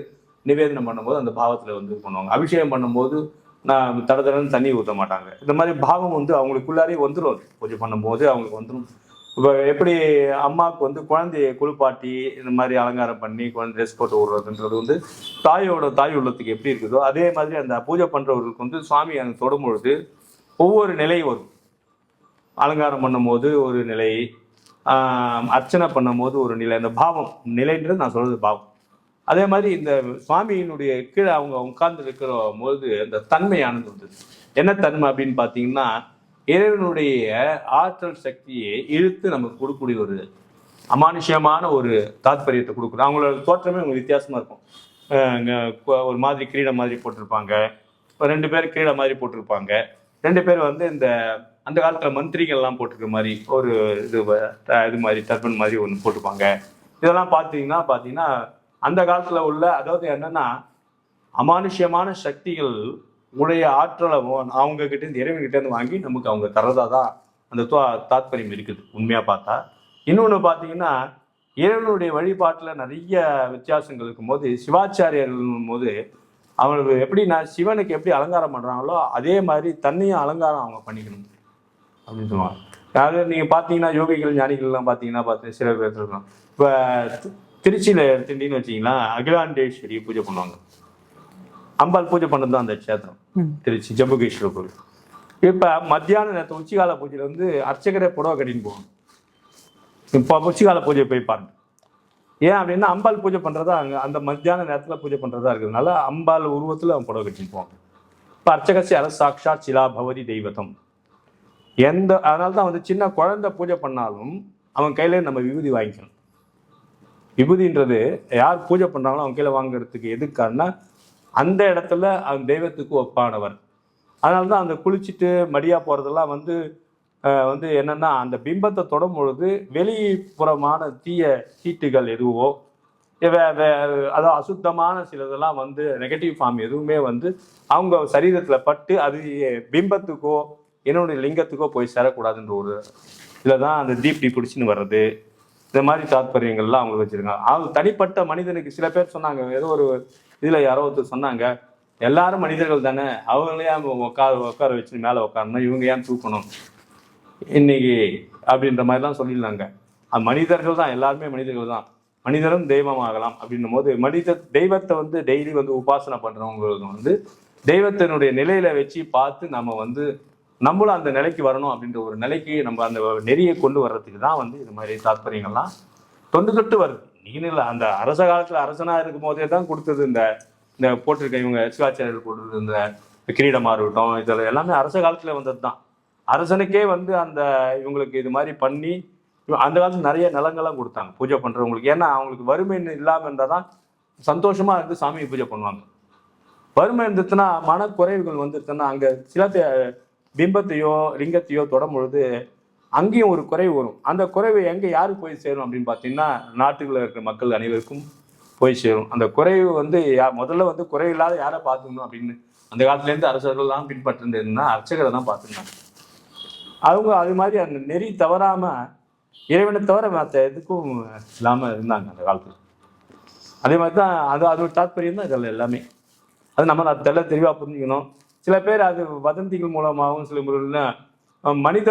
B: நிவேதனம் பண்ணும்போது அந்த பாவத்துல வந்து பண்ணுவாங்க. அபிஷேகம் பண்ணும்போது நான் தடன்னு தண்ணி ஊற்ற மாட்டாங்க. இந்த மாதிரி பாவம் வந்து அவங்களுக்குள்ளாரே வந்துடும். பூஜை பண்ணும்போது அவங்களுக்கு வந்துடும். இப்போ எப்படி அம்மாவுக்கு வந்து குழந்தைய குளிப்பாட்டி இந்த மாதிரி அலங்காரம் பண்ணி குழந்தை ட்ரெஸ் போட்டு விடுறதுன்றது வந்து தாய் உள்ளத்துக்கு எப்படி இருக்குதோ அதே மாதிரி அந்த பூஜை பண்ணுறவர்களுக்கு வந்து சுவாமி அங்கே தொடும் பொழுது ஒவ்வொரு நிலை வரும். அலங்காரம் பண்ணும்போது ஒரு நிலை, அர்ச்சனை பண்ணும்போது ஒரு நிலை. அந்த பாவம் நிலைன்றது நான் சொல்றது பாவம். அதே மாதிரி இந்த சுவாமியினுடைய கீழே அவங்க உட்கார்ந்து இருக்கிற போது அந்த தன்மையானது வந்தது. என்ன தன்மை அப்படின்னு பார்த்தீங்கன்னா இறைவனுடைய ஆற்றல் சக்தியை இழுத்து நமக்கு கொடுக்கக்கூடிய ஒரு அமானுஷ்யமான ஒரு தாத்பரியத்தை கொடுக்குறது. அவங்களோட தோற்றமே உங்களுக்கு வித்தியாசமா இருக்கும். ஒரு மாதிரி கிரீட மாதிரி போட்டிருப்பாங்க, 2 பேர் கிரீட மாதிரி போட்டிருப்பாங்க, 2 பேர் வந்து இந்த அந்த காலத்துல மந்திரிகள்லாம் போட்டிருக்க மாதிரி ஒரு இது மாதிரி டர்பன் மாதிரி ஒன்று போட்டிருப்பாங்க. இதெல்லாம் பார்த்தீங்கன்னா அந்த காலத்துல உள்ள, அதாவது என்னன்னா அமானுஷ்யமான சக்திகள் உடைய ஆற்றலை அவங்க கிட்ட இருந்து இறைவன் கிட்ட இருந்து வாங்கி நமக்கு அவங்க தரதாதான் அந்த தாத்பரியம் இருக்குது உண்மையா பார்த்தா. இன்னொன்று பார்த்தீங்கன்னா இறைவனுடைய வழிபாட்டில் நிறைய வித்தியாசங்கள் இருக்கும்போது சிவாச்சாரியர்கள் போது அவங்களுக்கு எப்படி நான் சிவனுக்கு எப்படி அலங்காரம் பண்றாங்களோ அதே மாதிரி தன்னையும் அலங்காரம் அவங்க பண்ணிக்கணும் அப்படின்னு சொல்லுவாங்க. அதாவது நீங்க பாத்தீங்கன்னா யோகிகள் ஞானிகள் எல்லாம் பாத்தீங்கன்னா சில பேர் இருக்கலாம். இப்ப திருச்சியில எடுத்துட்டீங்கன்னு வச்சீங்கன்னா அகிலாண்டேஸ்வரி பூஜை பண்ணுவாங்க. அம்பாள் பூஜை பண்ணது தான் அந்த கஷேத்திரம் திருச்சி ஜம்புகேஸ்வரர் கோவில். இப்ப மத்தியான நேரத்தை உச்சிகால பூஜையில வந்து அர்ச்சகரை புடவை கட்டின்னு போவாங்க. இப்ப உச்சிகால பூஜை போய் பாருங்க. ஏன் அப்படின்னா அம்பாள் பூஜை பண்றதா அங்க அந்த மத்தியான நேரத்துல பூஜை பண்றதா இருக்கிறதுனால அம்பாள் உருவத்துல அவன் புடவை கட்டின்னு போவாங்க. இப்ப அர்ச்சகசி அரசாட்சா சிலா பவதி தெய்வத்தம் அதனால தான் வந்து சின்ன குழந்தை பூஜை பண்ணாலும் அவன் கையில நம்ம விபூதி வாங்கிக்கணும். விபூதின்றது யார் பூஜை பண்றாங்களோ அவன் கையில வாங்குறதுக்கு எதுக்காருன்னா அந்த இடத்துல அவன் தெய்வத்துக்கு ஒப்பானவர். அதனாலதான் அந்த குளிச்சுட்டு மடியா போறதெல்லாம் வந்து என்னன்னா அந்த பிம்பத்தை தொடும் பொழுது வெளிப்புறமான தீய சீட்டுகள் எதுவோ அதாவது அசுத்தமான சிலதெல்லாம் வந்து நெகட்டிவ் ஃபார்ம் எதுவுமே வந்து அவங்க சரீரத்துல பட்டு அது பிம்பத்துக்கோ என்னுடைய லிங்கத்துக்கோ போய் சேரக்கூடாதுன்ற ஒரு இதுலதான் அந்த தீப்தி பிடிச்சின்னு வர்றது. இந்த மாதிரி தாத்பரியங்கள்லாம் அவங்களுக்கு வச்சிருக்காங்க. அவங்க தனிப்பட்ட மனிதனுக்கு சில பேர் சொன்னாங்க, ஏதோ ஒரு இதுல யாரோ ஒருத்தர் சொன்னாங்க, எல்லாரும் மனிதர்கள் தானே, அவங்களே உட்கார வச்சு மேல உட்காரணும், இவங்க ஏன் தூக்கணும் இன்னைக்கு அப்படின்ற மாதிரிலாம் சொல்லியிருந்தாங்க. மனிதர்கள் தான், எல்லாருமே மனிதர்கள் தான், மனிதரும் தெய்வம் ஆகலாம் அப்படின்னும் போது தெய்வத்தை வந்து டெய்லி வந்து உபாசனை பண்றவங்களுக்கு வந்து தெய்வத்தினுடைய நிலையில வச்சு பார்த்து நம்ம வந்து நம்மளும் அந்த நிலைக்கு வரணும் அப்படின்ற ஒரு நிலைக்கு நம்ம அந்த நெறியை கொண்டு வர்றதுக்கு தான் வந்து இது மாதிரி தாத்பரியங்கள்லாம் தொட்டு வருது. நீங்க இல்லை, அந்த அரச காலத்துல அரசனா இருக்கும் போதே தான் கொடுத்தது இந்த போட்டிருக்க இவங்க சிவாச்சாரியர்கள் போட்டிருக்க இந்த கிரீடமா இருக்கட்டும், இதில் எல்லாமே அரச காலத்துல வந்தது தான். அரசனுக்கே வந்து அந்த இவங்களுக்கு இது மாதிரி பண்ணி அந்த காலத்துல நிறைய நிலங்கள்லாம் கொடுத்தாங்க பூஜை பண்றவங்களுக்கு. ஏன்னா அவங்களுக்கு வறுமை இல்லாம இருந்தால் தான் சந்தோஷமா இருந்து சாமியை பூஜை பண்ணுவாங்க. வறுமை இருந்துச்சுன்னா மனக்குறைவுகள் வந்துருச்சுன்னா அங்க சில பிம்பத்தையோ லிங்கத்தையோ தொடும் பொழுது அங்கேயும் ஒரு குறைவு வரும். அந்த குறைவு எங்க யாருக்கு போய் சேரும் அப்படின்னு பார்த்தீங்கன்னா நாட்டுக்குள்ள இருக்கிற மக்கள் அனைவருக்கும் போய் சேரும். அந்த குறைவு வந்து முதல்ல வந்து குறைவு இல்லாத யாரை பார்த்துக்கணும் அப்படின்னு அந்த காலத்துல இருந்து அரசர்கள்லாம் பின்பற்றிருந்ததுன்னா அர்ச்சகரை தான் பார்த்துருந்தாங்க. அவங்க அது மாதிரி அந்த நெறி தவறாம இறைவனை தவிர மற்ற எதுக்கும் இல்லாம இருந்தாங்க அந்த காலத்துல. அதே மாதிரி தான் அதோட தாற்பயம் தான் இதெல்லாம் எல்லாமே. அது நம்ம தெளிவா புரிஞ்சுக்கணும். சில பேர் அது வதந்திகள் மூலமாகவும் சில முறையில மனித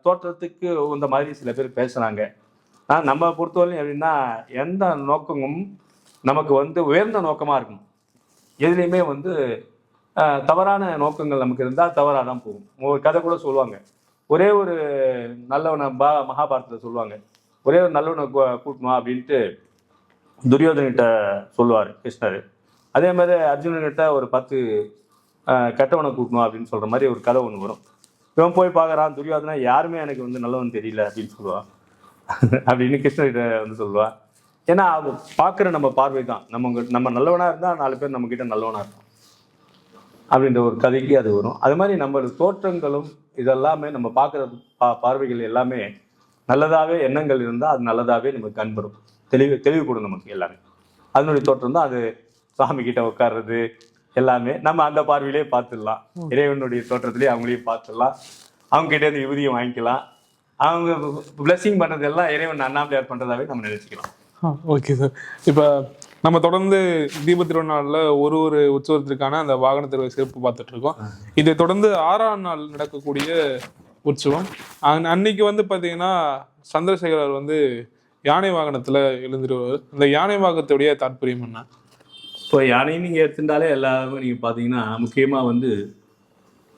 B: தோற்றத்துக்கு இந்த மாதிரி சில பேர் பேசுறாங்க. நம்ம பொறுத்தவரையும் எப்படின்னா எந்த நோக்கமும் நமக்கு வந்து உயர்ந்த நோக்கமா இருக்கணும். எதுலையுமே வந்து தவறான நோக்கங்கள் நமக்கு இருந்தால் தவறாக தான் போகும். ஒரு கதை கூட சொல்லுவாங்க, ஒரே ஒரு நல்லவனை மகாபாரதத்துல சொல்லுவாங்க, ஒரே ஒரு நல்லவனை கூட்டணும் அப்படின்ட்டு துரியோதனிட்ட சொல்லுவார் கிருஷ்ணர். அதே மாதிரி அர்ஜுனன்கிட்ட ஒரு 10 கெட்டவனை கூட்டணும் அப்படின்னு சொல்ற மாதிரி ஒரு கதை ஒன்று வரும். இவன் போய் பார்க்கறான், துரியோதனா யாருமே எனக்கு வந்து நல்லவன் தெரியல அப்படின்னு சொல்லுவான் அப்படின்னு கிருஷ்ணர்கிட்ட வந்து சொல்லுவான். ஏன்னா அது பார்க்குற நம்ம பார்வை தான், நம்ம நல்லவனா இருந்தால் 4 பேர் நம்ம கிட்ட நல்லவனா இருக்கும் அப்படின்ற ஒரு கதைக்கு அது வரும். அது மாதிரி நம்ம தோற்றங்களும் இதெல்லாமே நம்ம பார்க்குற பார்வைகள் எல்லாமே நல்லதாகவே எண்ணங்கள் இருந்தால் அது நல்லதாகவே நமக்கு கண்படும், தெளிவுபடும் நமக்கு எல்லாமே. அதனுடைய தோற்றம் தான் அது. சாமி கிட்ட உட்கார்றது எல்லாமே நம்ம அந்த பார்வையிலே பார்த்துடலாம், இறைவனுடைய தோற்றத்திலேயே அவங்களையும் பார்த்துடலாம், அவங்க கிட்டே இருந்து விபூதியும் வாங்கிக்கலாம், அவங்க பிளஸிங் பண்றது எல்லாம் இறைவன் அண்ணாமலையார் பண்றதாவே நம்ம நினைச்சுக்கலாம்.
A: Okay sir. இப்போ நம்ம தொடர்ந்து தீப திருநாளில் ஒரு உற்சவத்திற்கான அந்த வாகன திருவிழா சிறப்பு பார்த்துட்டு இருக்கோம். இதை தொடர்ந்து 6ஆம் நாள் நடக்கக்கூடிய உற்சவம். அன்னைக்கு வந்து பார்த்தீங்கன்னா சந்திரசேகரர் வந்து யானை வாகனத்துல எழுந்துருவார். அந்த யானை வாகனத்துடைய தாற்பயம் என்ன?
B: இப்போ யானைன்னு நீங்கள் எடுத்துட்டாலே எல்லாருமே நீங்கள் பார்த்தீங்கன்னா முக்கியமாக வந்து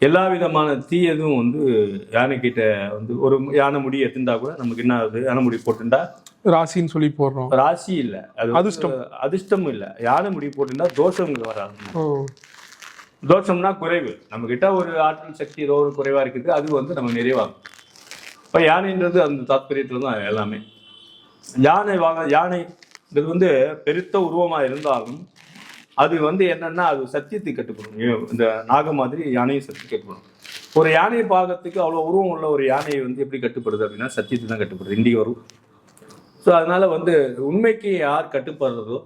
B: எல்லா விதமான தீயதும் வந்து யானைக்கிட்ட வந்து ஒரு யானை முடி எடுத்துட்டா கூட நமக்கு என்ன ஆகுது, யானை முடி போட்டுட்டா
A: ராசின்னு சொல்லி போடுறோம்.
B: ராசி இல்லை, அது அதிர்ஷ்டம் இல்லை. யானை முடி போட்டுட்டா தோஷங்கள் வராது. தோஷம்னா குறைவு, நம்ம கிட்ட ஒரு ஆற்றல் சக்தி ஏதோ ஒரு குறைவா இருக்குது, அது வந்து நம்ம நிறைவாகும். இப்போ யானைன்றது அந்த தாத்பரியத்துல தான் எல்லாமே. யானைன்றது வந்து பெருத்த உருவமா இருந்தாலும் அது வந்து என்னன்னா அது சத்தியத்துக்கு கட்டுப்படும். இந்த நாக மாதிரி யானையும் சக்தி கட்டுப்படும். ஒரு யானை பாகத்துக்கு அவ்வளோ உருவம் உள்ள ஒரு யானை வந்து எப்படி கட்டுப்படுது அப்படின்னா சத்தியத்துக்கு தான் கட்டுப்படுது இன்றைக்கு வரும். ஸோ அதனால வந்து உண்மைக்கு யார் கட்டுப்படுறதோ,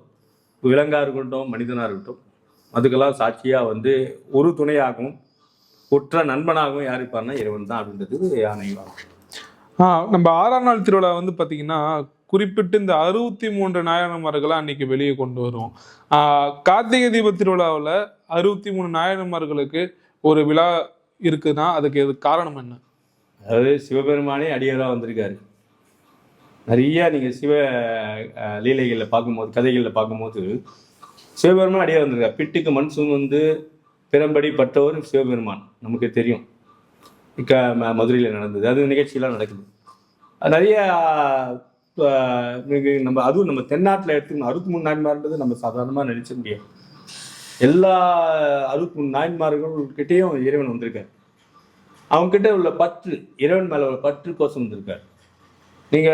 B: விலங்கா இருக்கட்டும் மனிதனா இருக்கட்டும், அதுக்கெல்லாம் சாட்சியா வந்து ஒரு துணையாகவும் குற்ற நண்பனாகவும் யார் இருப்பார்னா இறைவன் தான் அப்படின்றது யானை.
A: நம்ம 6ஆம் நாள் திருவிழா வந்து பார்த்தீங்கன்னா குறிப்பிட்டு இந்த 63 நாயன்மார்களை அன்னைக்கு வெளியே கொண்டு வருவோம். கார்த்திகை தீப திருவிழாவில் 63 நாயன்மார்களுக்கு ஒரு விழா இருக்குன்னா அதுக்கு காரணம் என்ன?
B: அதாவது சிவபெருமானே அடியாராக வந்திருக்காரு. நிறைய நீங்கள் சிவ லீலைகளில் பார்க்கும்போது, கதைகளில் பார்க்கும்போது சிவபெருமான் அடியார் வந்திருக்காரு. பிட்டுக்கு மண் சுமந்து பிறம்படி பட்டவர் சிவபெருமான், நமக்கு தெரியும். மதுரையில் நடந்தது, அது நிகழ்ச்சியெல்லாம் நடக்குது. நிறைய நம்ம அதுவும் நம்ம தென்னாட்டில் எடுத்துக்கணும். 63 நாயன்மார்ன்றது நம்ம சாதாரணமாக நினைச்ச முடியாது. எல்லா 63 நாயன்மார்கள்கிட்டையும் இறைவன் வந்திருக்காரு. அவங்க கிட்ட உள்ள பற்று, இறைவன் மேல உள்ள பற்று கோசம் வந்திருக்காரு. நீங்க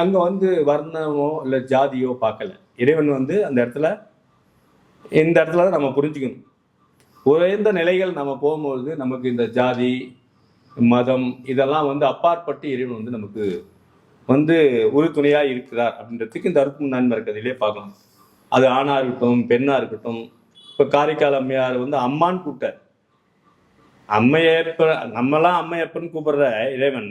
B: அங்க வந்து வர்ணமோ இல்லை ஜாதியோ பார்க்கல. இறைவன் வந்து அந்த இடத்துல, இந்த இடத்துல தான் நம்ம புரிஞ்சுக்கணும். உயர்ந்த நிலைகள் நம்ம போகும்போது நமக்கு இந்த ஜாதி மதம் இதெல்லாம் வந்து அப்பாற்பட்டு இறைவன் வந்து நமக்கு வந்து ஒரு துணையா இருக்கிறார் அப்படின்றதுக்கு இந்த 63 நாயன்மார் கதையிலே பார்க்கலாம். அது ஆணா இருக்கட்டும், பெண்ணா இருக்கட்டும். இப்போ காரைக்கால் அம்மையார் வந்து அம்மான்னு கூப்பிட்டார். அம்மையப்ப, நம்மலாம் அம்மையப்பன்னு கூப்பிடுற இறைவன்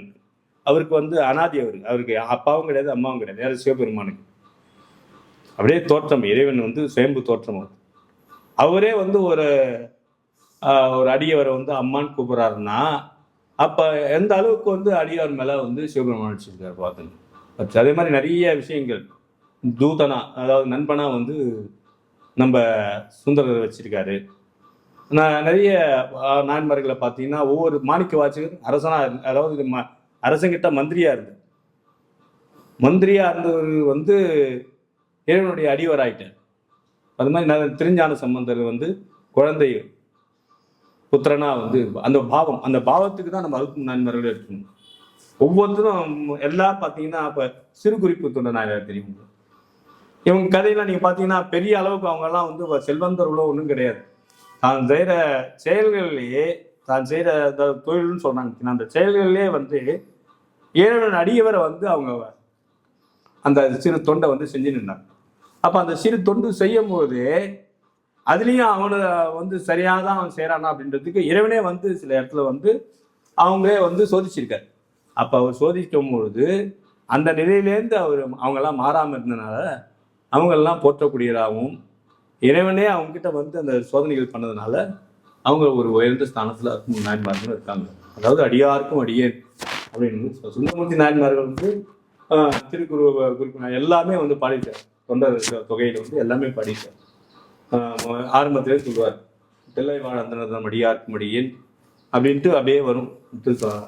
B: அவருக்கு வந்து அனாதி. அவருக்கு அப்பாவும் கிடையாது, அம்மாவும் கிடையாது. யாரும் சிவபெருமானுக்கு அப்படியே தோற்றம். இறைவன் வந்து சுயம்பு தோற்றம். அவரே வந்து ஒரு அடியவரை வந்து அம்மான்னு கூப்பிடுறாருன்னா அப்ப எந்த அளவுக்கு வந்து அடியார் மேல வந்து சிவபெருமான் வச்சிருக்காரு பார்த்துங்க. அதே மாதிரி நிறைய விஷயங்கள் தூதனா, அதாவது நண்பனா வந்து நம்ம சுந்தரர் வச்சிருக்காரு. நிறைய நாயன்மார்களை பார்த்தீங்கன்னா ஒவ்வொரு மாணிக்க வாசகர் அரசனா, அதாவது அரசங்கிட்ட மந்திரியா இருந்தவர் வந்து இறைவனுடைய அடியவர் ஆயிட்டார். அது மாதிரி திருஞான சம்பந்தர் வந்து குழந்தை புத்திரனா வந்து அந்த பாவத்துக்கு தான் நம்ம 63 நாயன்மார்கள் இருக்கணும். ஒவ்வொருத்தரும் எல்லாம் பார்த்தீங்கன்னா இப்ப சிறு குறிப்பு தொண்ட நாயனார் தெரியும். இவங்க கதையெல்லாம் நீங்க பார்த்தீங்கன்னா பெரிய அளவுக்கு அவங்க எல்லாம் வந்து செல்வந்தர்களோ ஒன்றும் கிடையாது. தான் செய்கிற செயல்களிலேயே, தான் செய்கிற தொழில்னு சொல்றாங்க, அந்த செயல்களிலே வந்து இறைவன் அடியவரை வந்து அவங்க அந்த சிறு தொண்டை வந்து செஞ்சு நின்றாங்க. அப்போ அந்த சிறு தொண்டு செய்யும் போது அதுலேயும் அவனை வந்து சரியாக தான் அவன் செய்கிறானா அப்படின்றதுக்கு இறைவனே வந்து சில இடத்துல வந்து அவங்களே வந்து சோதிச்சிருக்காரு. அப்போ அவர் சோதிக்கும் பொழுது அந்த நிலையிலேருந்து அவங்கெல்லாம் மாறாமல் இருந்ததுனால அவங்களெல்லாம் போற்றக்கூடியதாகவும் இறைவனே அவங்ககிட்ட வந்து அந்த சோதனைகள் பண்ணதுனால அவங்க ஒரு உயர்ந்த ஸ்தானத்தில் 63 நாயன்மார்கள் இருக்காங்க. அதாவது அடியாருக்கும் அடியேன் அப்படின்னு சுந்தரமூர்த்தி நாயன்மார்கள் வந்து திருக்குறள் எல்லாமே வந்து பாடிட்டார். தொண்டர் தொகையில் வந்து எல்லாமே பாடிட்டார். ஆரம்பத்திலே சொல்லுவார், தில்லை வாழ் அந்தனதம் அடியார்க்கும் அடியேன் அப்படின்ட்டு அப்படியே வரும்.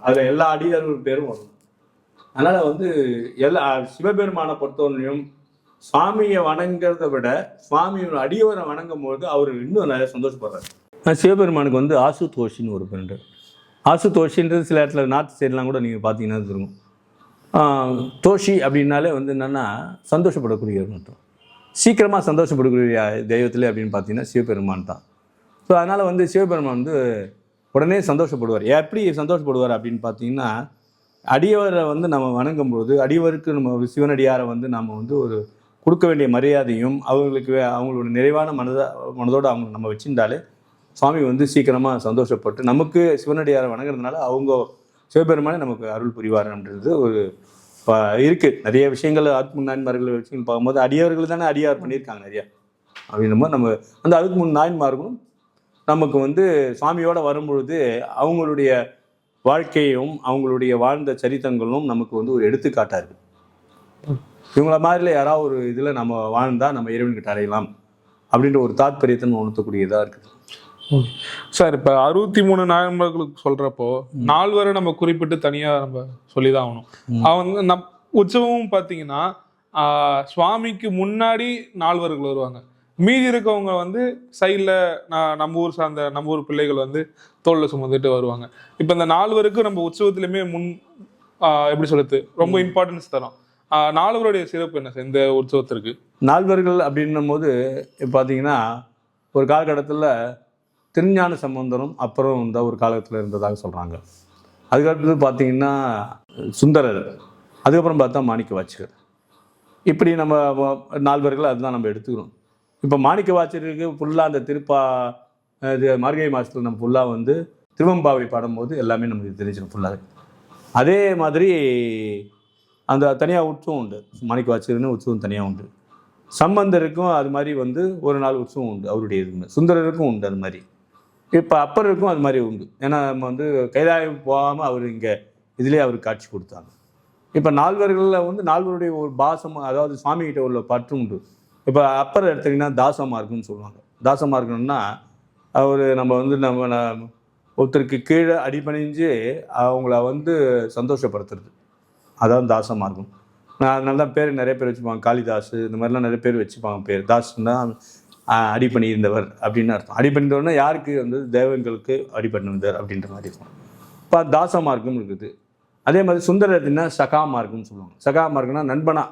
B: அதில் எல்லா அடியார்கள் பேரும் வரும். அதனால வந்து எல்லா சிவபெருமானை பொறுத்தவரையும் சுவாமியை வணங்குறத விட சுவாமியோட அடியவரை வணங்கும் போது அவர் இன்னும் நிறைய சந்தோஷப்படுறாரு. சிவபெருமானுக்கு வந்து ஆசுதோஷின்னு ஒரு பெண். ஆசுதோஷின்றது சில இடத்துல நார்த் சைட்லாம் கூட நீங்கள் பார்த்தீங்கன்னா இருக்கும். தோஷி அப்படின்னாலே வந்து என்னென்னா சந்தோஷப்படக்கூடியவர் மட்டும், சீக்கிரமாக சந்தோஷப்படக்கூடிய தெய்வத்திலே அப்படின்னு பார்த்தீங்கன்னா சிவபெருமான் தான். ஸோ அதனால் வந்து சிவபெருமான் வந்து உடனே சந்தோஷப்படுவார். எப்படி சந்தோஷப்படுவார் அப்படின்னு பார்த்தீங்கன்னா, அடியவரை வந்து நம்ம வணங்கும்போது அடியவருக்கு நம்ம சிவனடியாரை வந்து நம்ம வந்து ஒரு கொடுக்க வேண்டிய மரியாதையும் அவங்களோட நிறைவான மனதோடு அவங்க நம்ம வச்சிருந்தாலே சுவாமி வந்து சீக்கிரமாக சந்தோஷப்பட்டு நமக்கு சிவனடியாரை வணங்குறதுனால அவங்க சிவபெருமானே நமக்கு அருள் புரிவார்ன்றது ஒரு இருக்குது. நிறைய விஷயங்கள் 63 நாயன்மார்கள் வச்சு பார்க்கும்போது அடியவர்கள் தானே அடியார் பண்ணியிருக்காங்க நிறையா. அப்படின்னும் போது நம்ம அந்த 63 நாயன்மார்களும் நமக்கு வந்து சுவாமியோட வரும்பொழுது அவங்களுடைய வாழ்க்கையும் அவங்களுடைய வாழ்ந்த சரித்திரங்களும் நமக்கு வந்து ஒரு எடுத்துக்காட்டாக இருக்குது. இவங்கள மாதிரில யாராவது ஒரு இதில் நம்ம வாழ்ந்தால் நம்ம இறைவன்கிட்ட அடையலாம் அப்படின்ற ஒரு தாற்பயத்தை உணர்த்தக்கூடியதாக இருக்குது.
A: சார், இப்போ 63 நாயன்மார்களுக்கு சொல்றப்போ 4 வரை நம்ம குறிப்பிட்டு தனியாக நம்ம சொல்லிதான் ஆகணும். அவங்க உற்சவமும் பார்த்தீங்கன்னா சுவாமிக்கு முன்னாடி 4 வருவாங்க. மீதி இருக்கவங்க வந்து சைடில் நம்ம ஊர் சார்ந்த நம்ம ஊர் பிள்ளைகள் வந்து தோளில் சுமந்துட்டு வருவாங்க. இப்போ இந்த 4 நம்ம உற்சவத்துலையுமே எப்படி சொல்றது ரொம்ப இம்பார்ட்டன்ஸ் தரோம். 4 சிறப்பு என்ன சார் இந்த உற்சவத்திற்கு?
B: 4 அப்படின்னும் போது பார்த்தீங்கன்னா ஒரு காலகட்டத்தில் திருஞான சம்பந்தரும் அப்புறம் இந்த ஒரு காலத்தில் இருந்ததாக சொல்கிறாங்க. அதுக்கடுத்தது பார்த்தீங்கன்னா சுந்தரர், அதுக்கப்புறம் பார்த்தா மாணிக்க வாசகர். இப்படி நம்ம 4 அதுதான் நம்ம எடுத்துக்கிறோம். இப்போ மாணிக்க வாசகருக்கு ஃபுல்லாக அந்த இது மார்கழி மாதத்தில் நம்ம ஃபுல்லாக வந்து திருவம்பாவை பாடும்போது எல்லாமே நமக்கு தெரிஞ்சிடும் ஃபுல்லாகவே. அதே மாதிரி அந்த தனியாக உற்சவம் உண்டு. மாணிக்க வாசகர்னு உற்சவம் தனியாக உண்டு. சம்பந்தருக்கும் அது மாதிரி வந்து ஒரு நாள் உற்சவம் உண்டு அவருடைய இதுமே. சுந்தரருக்கும் உண்டு அது மாதிரி. இப்போ அப்பருக்கும் அது மாதிரி உண்டு. ஏன்னா நம்ம வந்து கைலாயம் போகாமல் அவர் இங்கே இதிலே அவர் காட்சி கொடுத்தாங்க. இப்போ நால்வர்களில் வந்து நால்வருடைய ஒரு பாசம், அதாவது சுவாமிகிட்ட உள்ள பற்று உண்டு. இப்போ அப்பர் எடுத்திங்கன்னா தாசமார்க்குன்னு சொல்லுவாங்க. தாசமார்க்கணும்னா அவர் நம்ம வந்து ஒருத்தருக்கு கீழே அடிபணிஞ்சு அவங்கள வந்து சந்தோஷப்படுத்துறது, அதான் தாசமார்க்கம். நான் அதனால தான் பேர் நிறைய பேர் வச்சுப்பாங்க. காளிதாஸ் இந்த மாதிரிலாம் நிறைய பேர் வச்சுப்பாங்க பேர். தாஸ்ன்னா அடிபணி இருந்தவர் அப்படின்னு அர்த்தம். அடிபணிந்தவர்னா யாருக்கு வந்து தெய்வங்களுக்கு அடிபணிந்தவர் அப்படின்ற மாதிரி இருக்கும். இப்போ தாச மார்க்கம் இருக்குது. அதே மாதிரி சுந்தரத்தின்னா சகா மார்க்கம்னு சொல்லுவாங்க. சகா மார்க்கம்னா நண்பனா,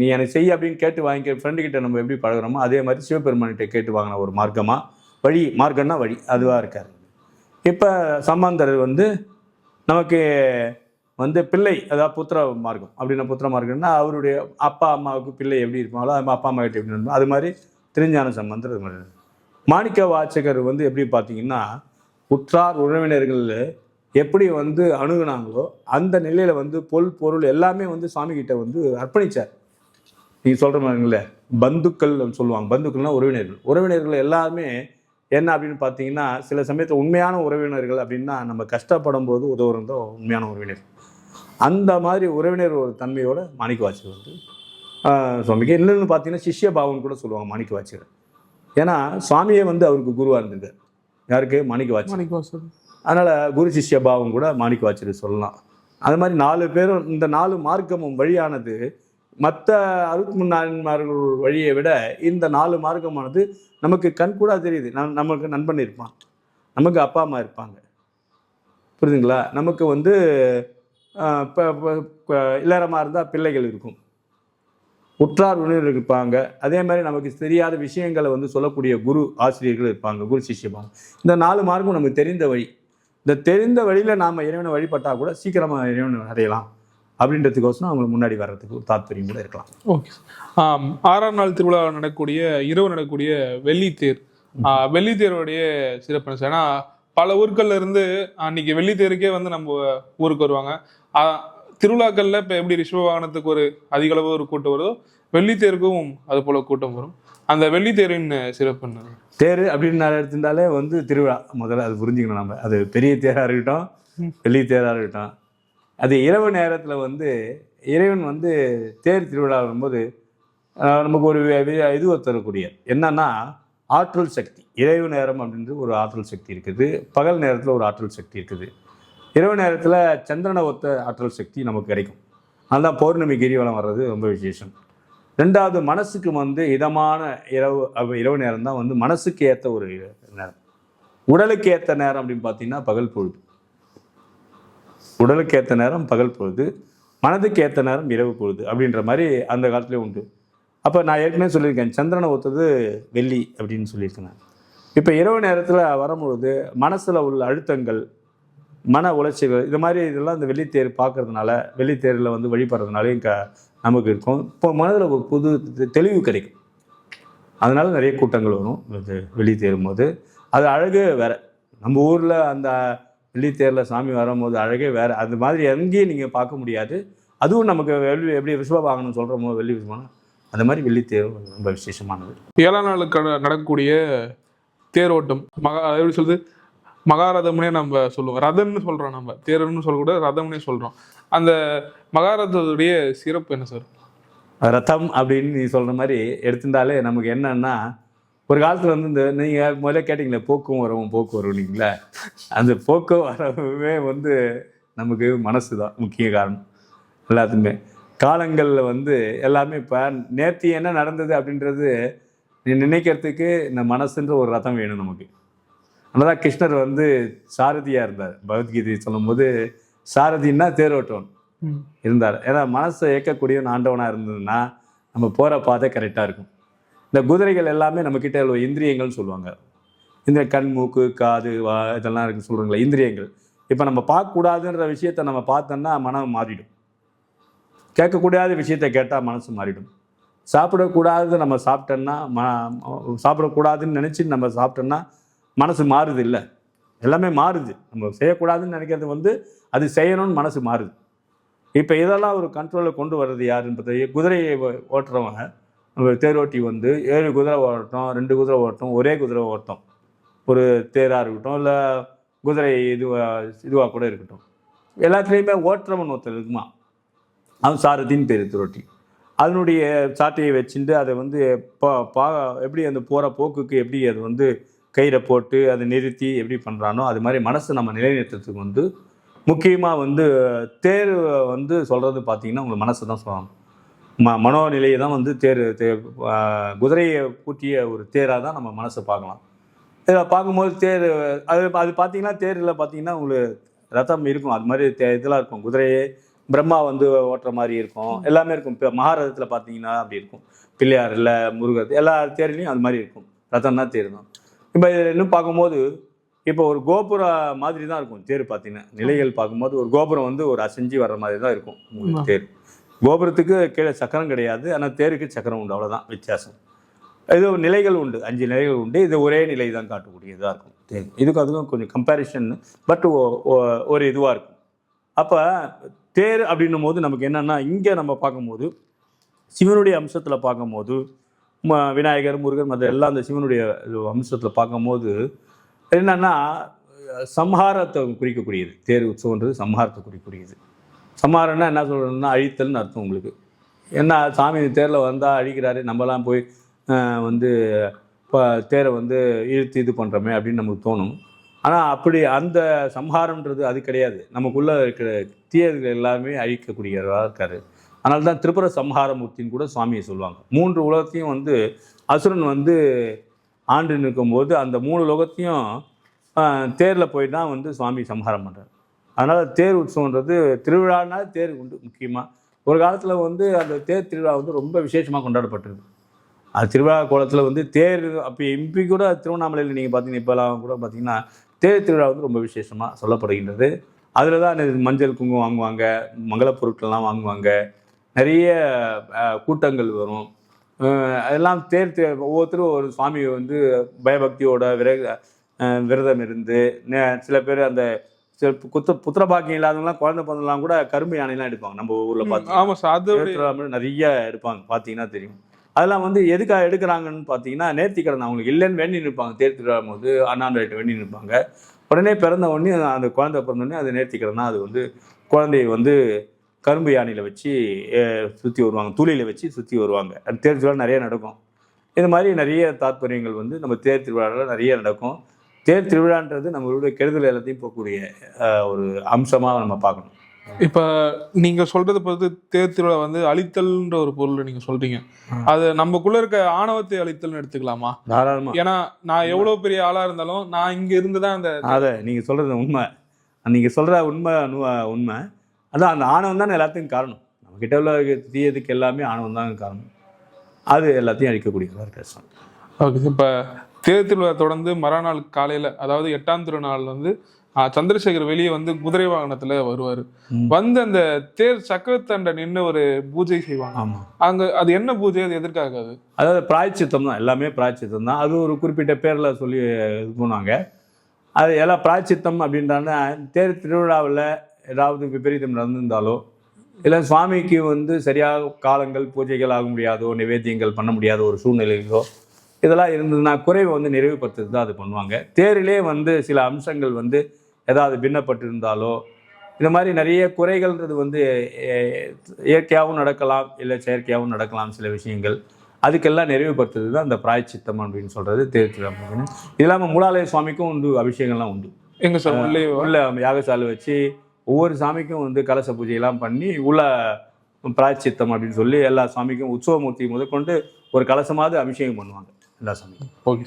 B: நீ எனக்கு செய் அப்படின்னு கேட்டு வாங்கிக்க ஃப்ரெண்டுக்கிட்ட நம்ம எப்படி பழகிறோமோ அதே மாதிரி சிவபெருமான்கிட்ட கேட்டு வாங்கின ஒரு மார்க்கமாக, வழி மார்க்கம்னா வழி அதுவாக இருக்கார். இப்போ சம்பந்தர் வந்து நமக்கு வந்து பிள்ளை, அதாவது புத்திர மார்க்கம். அப்படின்னா புத்திர மார்க்கம்னா அவருடைய அப்பா அம்மாவுக்கு பிள்ளை எப்படி இருப்பாங்களோ அது அப்பா அம்மா கிட்ட எப்படி இருந்தோம் அது மாதிரி திருஞான சம்பந்தர். அது மாதிரி மாணிக்க வாசகர் வந்து எப்படி பார்த்தீங்கன்னா உற்றார் உறவினர்கள் எப்படி வந்து அணுகுனாங்களோ அந்த நிலையில் வந்து பொருள் எல்லாமே வந்து சுவாமி கிட்ட வந்து அர்ப்பணித்தார். நீங்கள் சொல்கிற மாதிரிங்களே பந்துக்கள் சொல்லுவாங்க. பந்துக்கள்னா உறவினர்கள் எல்லாருமே என்ன அப்படின்னு பார்த்தீங்கன்னா சில சமயத்தில் உண்மையான உறவினர்கள் அப்படின்னா நம்ம கஷ்டப்படும் போது உதவுறது தான் உண்மையான உறவினர். அந்த மாதிரி உறவினர் ஒரு தன்மையோட மாணிக்க வாசகர் வந்து சுவாமிக்கு என்னன்னு பார்த்தீங்கன்னா சிஷ்ய பாவம் கூட சொல்லுவாங்க மாணிக்க வாசகர். ஏன்னா சுவாமியே வந்து அவருக்கு குருவாக இருந்திருக்கார். யாருக்கு? மாணிக்க வாசகர். அதனால் குரு சிஷ்ய பாவம் கூட மாணிக்க வாசகர் சொல்லலாம். அது மாதிரி 4 பேரும் இந்த 4 மார்க்கமும் வழியானது மற்ற 64 வழியை விட இந்த 4 மார்க்கமானது நமக்கு கண் கூட தெரியுது. நமக்கு நண்பன் இருப்பான், நமக்கு அப்பா அம்மா இருப்பாங்க, புரியுதுங்களா? நமக்கு வந்து இல்லறமாக இருந்தால் பிள்ளைகள் இருக்கும், உற்றார் உறவினர்கள் இருப்பாங்க. அதே மாதிரி நமக்கு தெரியாத விஷயங்களை வந்து சொல்லக்கூடிய குரு ஆசிரியர்கள் இருப்பாங்க, குரு சிஷ்யபாவம். இந்த 4 மார்க்கும் நமக்கு தெரிந்த வழி. இந்த தெரிந்த வழியில் நாம் இறைவனை வழிபட்டால் கூட சீக்கிரமாக இறைவனை அடையலாம் அப்படின்றதுக்கோசரம் அவங்களுக்கு முன்னாடி வர்றதுக்கு ஒரு தாத்பரியம் கூட இருக்கலாம்.
A: ஓகே. 6ஆம் நாள் திருவிழா இரவு நடக்கக்கூடிய வெள்ளித்தேர், வெள்ளித்தேருடைய சிறப்பு. ஏன்னா பல ஊர்கள்ல இருந்து அன்னைக்கு வெள்ளித்தேருக்கே வந்து நம்ம ஊருக்கு வருவாங்க. திருவிழாக்கள்ல இப்போ எப்படி ரிஷப வாகனத்துக்கு ஒரு அதிக அளவு ஒரு கூட்டம் வருதோ வெள்ளித்தேருக்கும் அது போல கூட்டம் வரும். அந்த வெள்ளித்தேரின் சிறப்பு
B: தேர் அப்படின்னு எடுத்திருந்தாலே வந்து திருவிழா முதல்ல அது புரிஞ்சுக்கணும். நம்ம அது பெரிய தேராக இருக்கட்டும் வெள்ளித்தேராக இருக்கட்டும், அது இரவு நேரத்தில் வந்து இறைவன் வந்து தேர் திருவிழா வரும்போது நமக்கு ஒரு இது தரக்கூடிய என்னன்னா ஆற்றல் சக்தி. இரவு நேரம் அப்படின்றது ஒரு ஆற்றல் சக்தி இருக்குது, பகல் நேரத்தில் ஒரு ஆற்றல் சக்தி இருக்குது. இரவு நேரத்தில் சந்திரனை ஒத்த ஆற்றல் சக்தி நமக்கு கிடைக்கும். அதுதான் பௌர்ணமி கிரிவலம் வர்றது ரொம்ப விசேஷம். 2வது மனசுக்கு வந்து இதமான இரவு நேரம் தான் வந்து மனசுக்கு ஏற்ற ஒரு நேரம். உடலுக்கு ஏற்ற நேரம் அப்படின்னு பார்த்தீங்கன்னா பகல் பொழுது. உடலுக்கு ஏற்ற நேரம் பகல் பொழுது, மனதுக்கு ஏற்ற நேரம் இரவு பொழுது அப்படின்ற மாதிரி அந்த காலத்துலேயே உண்டு. அப்போ நான் ஏற்கனவே சொல்லியிருக்கேன் சந்திரனை ஒத்தது வெள்ளி அப்படின்னு சொல்லியிருக்கேன். இப்போ இரவு நேரத்தில் வரும்பொழுது மனசில் உள்ள அழுத்தங்கள், மன உளைச்சல்கள், இது மாதிரி இதெல்லாம் இந்த வெள்ளித்தேர் பார்க்கறதுனால, வெள்ளித்தேரில் வந்து வழிபடுறதுனால நமக்கு இருக்கும். இப்போ மனதில் ஒரு புது தெளிவு கிடைக்கும். அதனால நிறைய கூட்டங்கள் வரும் வெள்ளித்தேரும் போது. அது அழகு வேறு. நம்ம ஊரில் அந்த வெள்ளித்தேரில் சாமி வரும்போது அழகே வேறு. அது மாதிரி எங்கேயும் நீங்கள் பார்க்க முடியாது. அதுவும் நமக்கு எப்படி ரிஷப வாகனம் சொல்கிறோமோ வெள்ளி விசமானம், அந்த மாதிரி வெள்ளித்தேர் ரொம்ப விசேஷமானது.
A: 7ஆம் நாளுக்கு நடக்கக்கூடிய தேரோட்டம் எப்படி சொல்லுது, மகாரதம்னே நம்ம சொல்லுவோம். ரதம்னு சொல்கிறோம், நம்ம தேர்ன்னு சொல்லக்கூடாது, ரதம்னே சொல்கிறோம். அந்த மகாரதத்துடைய சிறப்பு என்ன சார்?
B: ரதம் அப்படின்னு நீ சொல்கிற மாதிரி எடுத்திருந்தாலே நமக்கு என்னன்னா, ஒரு காலத்தில் வந்து இந்த நீங்கள் முதல்ல கேட்டிங்களே போக்கு வரவுங்களா, அந்த போக்கு வரவே வந்து நமக்கு மனசு தான் முக்கிய காரணம். எல்லாத்துக்குமே காலங்களில் வந்து எல்லாமே இப்போ நேற்று என்ன நடந்தது அப்படின்றது நீ நினைக்கிறதுக்கு இந்த மனசுன்ற ஒரு ரதம் வேணும் நமக்கு. அதனால்தான் கிருஷ்ணர் வந்து சாரதியாக இருந்தார். பகவத்கீதை சொல்லும்போது சாரதின்னா தேரோட்டம் இருந்தார். ஏன்னா மனசை இயக்கக்கூடிய ஆண்டவனாக இருந்ததுன்னா நம்ம போகிற பாதை கரெக்டாக இருக்கும். இந்த குதிரைகள் எல்லாமே நம்மக்கிட்ட உள்ள இந்திரியங்கள்னு சொல்லுவாங்க. இந்த கண், மூக்கு, காது, இதெல்லாம் இருக்குன்னு சொல்கிறாங்களே இந்திரியங்கள். இப்போ நம்ம பார்க்கக்கூடாதுன்ற விஷயத்த நம்ம பார்த்தோன்னா மனம் மாறிடும். கேட்கக்கூடாத விஷயத்தை கேட்டால் மனசு மாறிடும். சாப்பிடக்கூடாது நம்ம சாப்பிட்டோன்னா சாப்பிடக்கூடாதுன்னு நினச்சி நம்ம சாப்பிட்டோன்னா மனசு மாறுது. இல்லை, எல்லாமே மாறுது. நம்ம செய்யக்கூடாதுன்னு நினைக்கிறது வந்து அது செய்யணும்னு மனசு மாறுது. இப்போ இதெல்லாம் ஒரு கண்ட்ரோலில் கொண்டு வர்றது யாருன்னு பார்த்தா குதிரையை ஓட்டுறவங்க, தேரோட்டி வந்து 7 குதிரை ஓட்டட்டும், 2 குதிரை ஓட்டட்டும், ஒரே குதிரை ஓட்டம், ஒரு தேராக இருக்கட்டும், இல்லை குதிரை இதுவாக கூட இருக்கட்டும், எல்லாத்துலேயுமே ஓட்டுறவன் ஒருத்தர் இருக்குமா, அவன் சாரதின்னு பேர் தேரோட்டி. அதனுடைய சாட்டையை வச்சுட்டு அதை வந்து எப்படி அந்த போகிற போக்குக்கு எப்படி அது வந்து கயிறை போட்டு அதை நிறுத்தி எப்படி பண்ணுறானோ அது மாதிரி மனசை நம்ம நிலைநிறுத்துறதுக்கு வந்து முக்கியமாக வந்து தேர் வந்து சொல்கிறது பார்த்திங்கன்னா உங்கள் மனசை தான் சொல்லணும். மனோநிலையை தான் வந்து குதிரையை பூட்டிய ஒரு தேராக தான் நம்ம மனசை பார்க்கலாம். இதில் பார்க்கும்போது தேர் அது பார்த்தீங்கன்னா தேரில் பார்த்தீங்கன்னா உங்களுக்கு ரதம் இருக்கும், அது மாதிரி இதெல்லாம் இருக்கும். குதிரையே பிரம்மா வந்து ஓட்டுற மாதிரி இருக்கும், எல்லாமே இருக்கும். இப்போ மகாரதத்தில் பார்த்தீங்கன்னா அப்படி இருக்கும், பிள்ளையார் இல்லை முருகர் எல்லா தேர்லையும் அது மாதிரி இருக்கும். ரதம் தான் தேர் தான். இப்போ இன்னும் பார்க்கும்போது இப்போ ஒரு கோபுர மாதிரி தான் இருக்கும் தேர். பார்த்தீங்கன்னா நிலைகள் பார்க்கும்போது ஒரு கோபுரம் வந்து ஒரு அசைஞ்சு வர்ற மாதிரி தான் இருக்கும் உங்களுக்கு தேர். கோபுரத்துக்கு கீழே சக்கரம் கிடையாது, ஆனால் தேருக்கு சக்கரம் உண்டு, அவ்வளோதான் வித்தியாசம். இது நிலைகள் உண்டு, 5 நிலைகள் உண்டு. இது ஒரே நிலை தான் காட்டக்கூடியதாக இருக்கும் தேர். இதுக்கும் அதுக்கும் கொஞ்சம் கம்பேரிஷன், பட் ஒரு இதுவாக இருக்கும். அப்போ தேர் அப்படின்னும் போது நமக்கு என்னென்னா, இங்கே நம்ம பார்க்கும்போது சிவனுடைய அம்சத்தில் பார்க்கும்போது விநாயகர் முருகன் மற்ற எல்லாம் அந்த சிவனுடைய அம்சத்தில் பார்க்கும்போது என்னென்னா சம்ஹாரத்தை குறிக்கக்கூடியது. தேர் உற்சவன்றது சம்ஹாரத்தை குறிக்கக்கூடியது. சம்ஹாரம்னா என்ன சொல்கிறதுன்னா அழித்தல்னு அர்த்தம் உங்களுக்கு. என்ன சாமி தேரில் வந்தால் அழிக்கிறாரு, நம்மலாம் போய் வந்து இப்போ தேரை வந்து இழுத்து இது பண்ணுறோமே அப்படின்னு நமக்கு தோணும். ஆனால் அப்படி அந்த சம்ஹாரம்ன்றது அது கிடையாது. நமக்குள்ளே இருக்கிற தீயர்கள் எல்லாமே அழிக்கக்கூடியவராக இருக்கார். அதனால தான் திரிபுர சம்ஹாரமூர்த்தின்னு கூட சுவாமியை சொல்லுவாங்க. 3 உலகத்தையும் வந்து அசுரன் வந்து ஆண்டு நிற்கும்போது அந்த 3 உலகத்தையும் தேரில் போய் தான் வந்து சுவாமி சம்ஹாரம் பண்ணுறார். அதனால் தேர் உற்சவன்றது திருவிழானா தேர் உண்டு முக்கியமாக. ஒரு காலத்தில் வந்து அந்த தேர் திருவிழா வந்து ரொம்ப விசேஷமாக கொண்டாடப்பட்டிருக்கு. அது திருவிழா கோலத்தில் வந்து தேர் அப்போ எம்பி கூட திருவண்ணாமலையில் நீங்கள் பார்த்தீங்கன்னா இப்போலாம் கூட பார்த்தீங்கன்னா தேர் திருவிழா வந்து ரொம்ப விசேஷமாக சொல்லப்படுகின்றது. அதில் தான் மஞ்சள் குங்குமம் வாங்குவாங்க, மங்கள பொருட்கள்லாம் வாங்குவாங்க, நிறைய கூட்டங்கள் வரும். அதெல்லாம் ஒவ்வொருத்தரும் ஒரு சுவாமியை வந்து பயபக்தியோட விரதம் இருந்து சில பேர் அந்த புத்திரபாக்கியம் இல்லாதவங்களாம் குழந்தை பிறந்தலாம் கூட கரும்பு யானைலாம் எடுப்பாங்க நம்ம ஊரில் பார்த்தீங்கன்னா. நிறைய எடுப்பாங்க, பார்த்தீங்கன்னா தெரியும். அதெல்லாம் வந்து எதுக்காக எடுக்கிறாங்கன்னு பார்த்தீங்கன்னா நேர்த்திக்கடன் அவங்களுக்கு இல்லைன்னு வேண்டி நிற்பாங்க. தேர் திருவிழா போது அண்ணாண்டாயிட்ட வேண்டி நிற்பாங்க. உடனே பிறந்த உடனே அந்த குழந்தை பிறந்தோடனே அது நேர்த்திக்கடன். அது வந்து குழந்தைய வந்து கரும்பு யானையில் வச்சு சுற்றி வருவாங்க, தூளியில் வச்சு சுற்றி வருவாங்க. அது தேர் திருவிழா நிறைய நடக்கும். இது மாதிரி நிறைய தாத்பரியங்கள் வந்து நம்ம தேர் திருவிழாவில் நிறைய நடக்கும். தேர் திருவிழான்றது நம்மளுடைய கெடுதல் எல்லாத்தையும் போகக்கூடிய ஒரு அம்சமாக நம்ம பார்க்கணும்.
A: இப்போ நீங்கள் சொல்கிறத பொறுத்து தேர் திருவிழா வந்து அழித்தல்ன்ற ஒரு பொருள் நீங்கள் சொல்கிறீங்க. அது நமக்குள்ளே இருக்க ஆணவத்தை அழித்தல்னு எடுத்துக்கலாமா?
B: தாராளமாக.
A: ஏன்னா நான் எவ்வளோ பெரிய ஆளாக இருந்தாலும் நான் இங்கே இருந்து தான் அந்த
B: அதை நீங்கள் சொல்கிறது உண்மை. நீங்கள் சொல்கிற உண்மை அதான் அந்த ஆணவம் தான் எல்லாத்துக்கும் காரணம். நம்மக்கிட்ட உள்ள தீயதுக்கு எல்லாமே ஆணவம் தான் காரணம். அது எல்லாத்தையும் அழிக்கக்கூடியதாக கஷ்டம்.
A: ஓகே. இப்போ தேர் திருவிழா தொடர்ந்து மறுநாள் காலையில், அதாவது 8ஆம் திருநாள் வந்து சந்திரசேகர் வெளியே வந்து குதிரை வாகனத்தில் வருவார். வந்து அந்த தேர் சக்கரத்தண்டை நின்று ஒரு பூஜை செய்வாங்க.
B: ஆமாம்.
A: அங்கே அது என்ன பூஜை, அது எதற்காக?
B: அதாவது பிராயச்சித்தம் தான், எல்லாமே பிராயச்சித்தம் தான். அது ஒரு குறிப்பிட்ட பேரில் சொல்லி இது பண்ணுவாங்க. அது எல்லாம் பிராயச்சித்தம் அப்படின்றாங்கன்னா தேர் திருவிழாவில் ஏதாவது விபரீதம் நடந்திருந்தாலோ இல்லை சுவாமிக்கு வந்து சரியாக காலங்கள் பூஜைகள் ஆக முடியாதோ, நிவேத்தியங்கள் பண்ண முடியாத ஒரு சூழ்நிலைகளோ இதெல்லாம் இருந்ததுன்னா குறைவை வந்து நிறைவுபடுத்துறது தான் அது பண்ணுவாங்க. தேரிலே வந்து சில அம்சங்கள் வந்து ஏதாவது பின்னப்பட்டிருந்தாலோ இந்த மாதிரி நிறைய குறைகள்ன்றது வந்து இயற்கையாகவும் நடக்கலாம், இல்லை செயற்கையாகவும் நடக்கலாம். சில விஷயங்கள் அதுக்கெல்லாம் நிறைவுபடுத்துறது தான் அந்த பிராயச்சித்தம் அப்படின்னு சொல்கிறது தேர் திருவிழா. இது இல்லாமல் மூலாலய சுவாமிக்கும் உண்டு, அபிஷேகம்லாம் உண்டு.
A: எங்கே சார்?
B: உள்ள யாகசாலை வச்சு ஒவ்வொரு சாமிக்கும் வந்து கலச பூஜையெல்லாம் பண்ணி உள்ள பிராயச்சித்தம் அப்படின்னு சொல்லி எல்லா சாமிக்கும் உற்சவமூர்த்தி முதற்கொண்டு ஒரு கலசமாவது அபிஷேகம் பண்ணுவாங்க எல்லா சாமிக்கும்.
A: Okay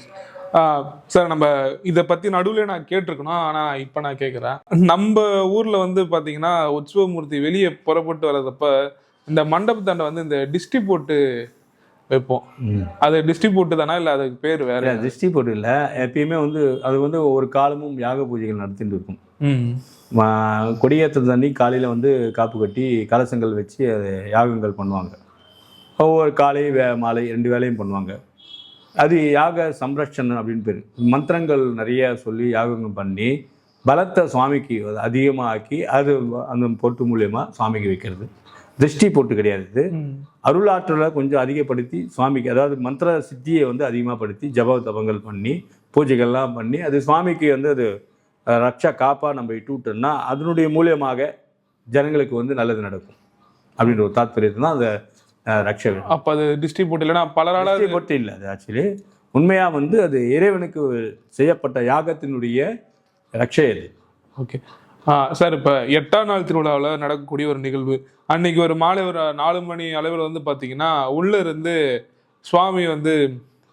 A: sir. நம்ம இதை பற்றி நடுவில் நான் கேட்டிருக்கணும், ஆனால் இப்போ நான் கேட்குறேன். நம்ம ஊரில் வந்து பார்த்தீங்கன்னா உற்சவமூர்த்தி வெளியே புறப்பட்டு வர்றதப்ப இந்த மண்டபத்தாண்டை வந்து இந்த டிஸ்டி போட்டு வைப்போம். அது டிஸ்டி போட்டு தானா, இல்லை அதுக்கு பேர் வேற?
B: டிஸ்டி போட்டு இல்லை, எப்பயுமே வந்து அது வந்து ஒவ்வொரு காலமும் யாக பூஜைகள் நடத்திட்டு இருக்கும். கொடியேற்ற தண்ணி காலையில் வந்து காப்பு கட்டி கலசங்கள் வச்சு அது யாகங்கள் பண்ணுவாங்க. ஒவ்வொரு காலை மாலை 2 வேளையும் பண்ணுவாங்க. அது யாக சம்ரட்சணம் அப்படின்னு பேர். மந்திரங்கள் நிறைய சொல்லி யாகங்கள் பண்ணி பலத்தை சுவாமிக்கு அதிகமாக ஆக்கி அது அந்த பொட்டு மூலியமாக சுவாமிக்கு வைக்கிறது. திருஷ்டி பொட்டு கிடையாது இது. அருளாற்றலை கொஞ்சம் அதிகப்படுத்தி சுவாமிக்கு, அதாவது மந்திர சித்தியை வந்து அதிகமாக படுத்தி ஜப தபங்கள் பண்ணி பூஜைகள்லாம் பண்ணி அது சுவாமிக்கு வந்து அது ரக்ஷா காப்பாக நம்ம இட்டு விட்டோம்னா அதனுடைய மூலியமாக ஜனங்களுக்கு வந்து நல்லது நடக்கும் அப்படின்ற ஒரு தாத்பரியத்தை தான் அந்த ரக்ஷை.
A: அப்போ அது டிஸ்ட்ரிபியூட் இல்லைன்னா பலரால
B: பொட்டு இல்லை, அது ஆக்சுவலி உண்மையாக வந்து அது இறைவனுக்கு செய்யப்பட்ட யாகத்தினுடைய ரக்ஷை அது.
A: ஓகே சார், இப்போ 8ஆம் நாள் திருவிழாவில் நடக்கக்கூடிய ஒரு நிகழ்வு, அன்னைக்கு ஒரு மாலை ஒரு 4 மணி அளவில் வந்து பார்த்தீங்கன்னா உள்ளே இருந்து சுவாமி வந்து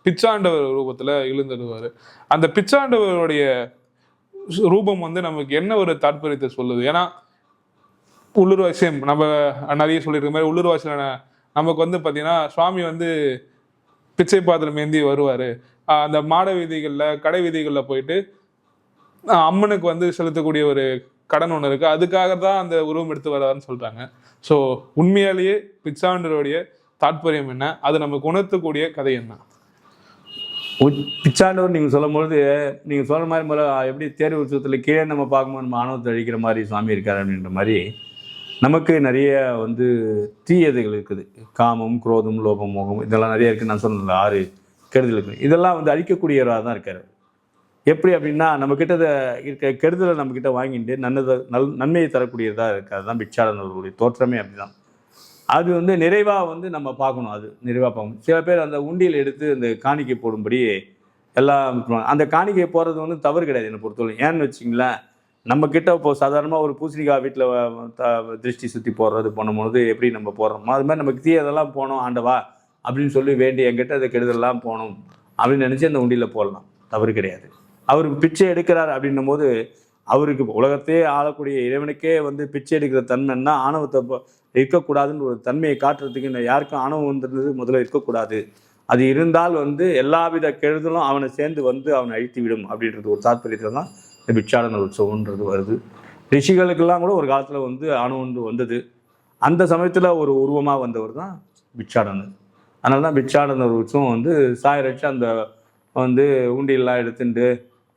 A: பிச்சாண்டவர் ரூபத்தில் எழுந்துடுவார். அந்த பிச்சாண்டவருடைய ரூபம் வந்து நமக்கு என்ன ஒரு தாற்பயத்தை சொல்லுது? ஏன்னா உள்ளூர் வாசியம் நம்ம நிறைய சொல்லியிருக்க மாதிரி உள்ளூர் வாசியில் நமக்கு வந்து பார்த்தீங்கன்னா சுவாமி வந்து பிச்சை பாத்திரம் ஏந்தி வருவார். அந்த மாட வீதிகளில் கடை வீதிகளில் போயிட்டு அம்மனுக்கு வந்து செலுத்தக்கூடிய ஒரு கடன் ஒன்று இருக்குது, அதுக்காக தான் அந்த உருவம் எடுத்து வராதுன்னு சொல்கிறாங்க. ஸோ உண்மையாலேயே பிச்சாண்டருடைய தாற்பயம் என்ன, அது நமக்கு உணர்த்தக்கூடிய கதை என்ன?
B: பிச்சாண்டவர் நீங்கள் சொல்லும்பொழுது நீங்கள் சொல்கிற மாதிரி முதல்ல எப்படி தேர்வு உற்சவத்தில் கீழே நம்ம பார்க்கும்போது நம்ம ஆணவத்தை அழிக்கிற மாதிரி சுவாமி இருக்கார் அப்படின்ற மாதிரி நமக்கு நிறைய வந்து தீயதைகள் இருக்குது. காமம், குரோதம், லோபம், மோகம் இதெல்லாம் நிறைய இருக்குது. நான் சொன்னதில்ல 6 கெடுதல் இருக்குது. இதெல்லாம் வந்து அழிக்கக்கூடியவராக தான் இருக்கார். எப்படி அப்படின்னா நம்மக்கிட்ட இருக்க கெடுதலை நம்மக்கிட்ட வாங்கிட்டு நன்மையை தரக்கூடியதாக இருக்குது. அதுதான் பிச்சாண்டவர்களுடைய தோற்றமே அப்படி தான். அது வந்து நிறைவாக வந்து நம்ம பார்க்கணும், அது நிறைவாக பார்க்கணும். சில பேர் அந்த உண்டியில் எடுத்து அந்த காணிக்கை போடும்படி எல்லாம் அந்த காணிக்கை போடுறது வந்து தவறு கிடையாது என்னை பொறுத்தவரை. ஏன்னு வச்சிங்களேன், நம்மக்கிட்ட இப்போ சாதாரணமாக ஒரு பூசணிக்காய் வீட்டில் திருஷ்டி சுற்றி போடுறது பண்ணும்போது எப்படி நம்ம போடுறோமோ அது மாதிரி நமக்கு அதெல்லாம் போனோம் ஆண்டவா அப்படின்னு சொல்லி வேண்டி என்கிட்ட அதை கெடுதலாம் போகணும் அப்படின்னு நினச்சி அந்த உண்டியில் போடலாம், தவறு கிடையாது. அவருக்கு பிச்சை எடுக்கிறார் அப்படின்னும் போது அவருக்கு உலகத்தையே ஆளக்கூடிய இறைவனுக்கே வந்து பிச்சை எடுக்கிற தன்மைன்னா ஆணவத்தை இருக்கக்கூடாதுன்னு ஒரு தன்மையை காட்டுறதுக்கு யாருக்கும் ஆணவம் வந்துருந்தது முதல்ல இருக்கக்கூடாது. அது இருந்தால் வந்து எல்லாவித கெடுதலும் அவனை சேர்ந்து வந்து அவனை அழித்து விடும் அப்படின்றது ஒரு தாற்பயத்தில் தான் இந்த பிச்சாடன உற்சவம்ன்றது வருது. ரிஷிகளுக்கெல்லாம் கூட ஒரு காலத்தில் வந்து ஆணவம் வந்தது. அந்த சமயத்தில் ஒரு உருவமாக வந்தவர் தான் பிச்சாடனர். அதனால தான் பிச்சாடனர் உற்சவம் வந்து சாயரட்சி அந்த வந்து உண்டியெல்லாம் எடுத்துட்டு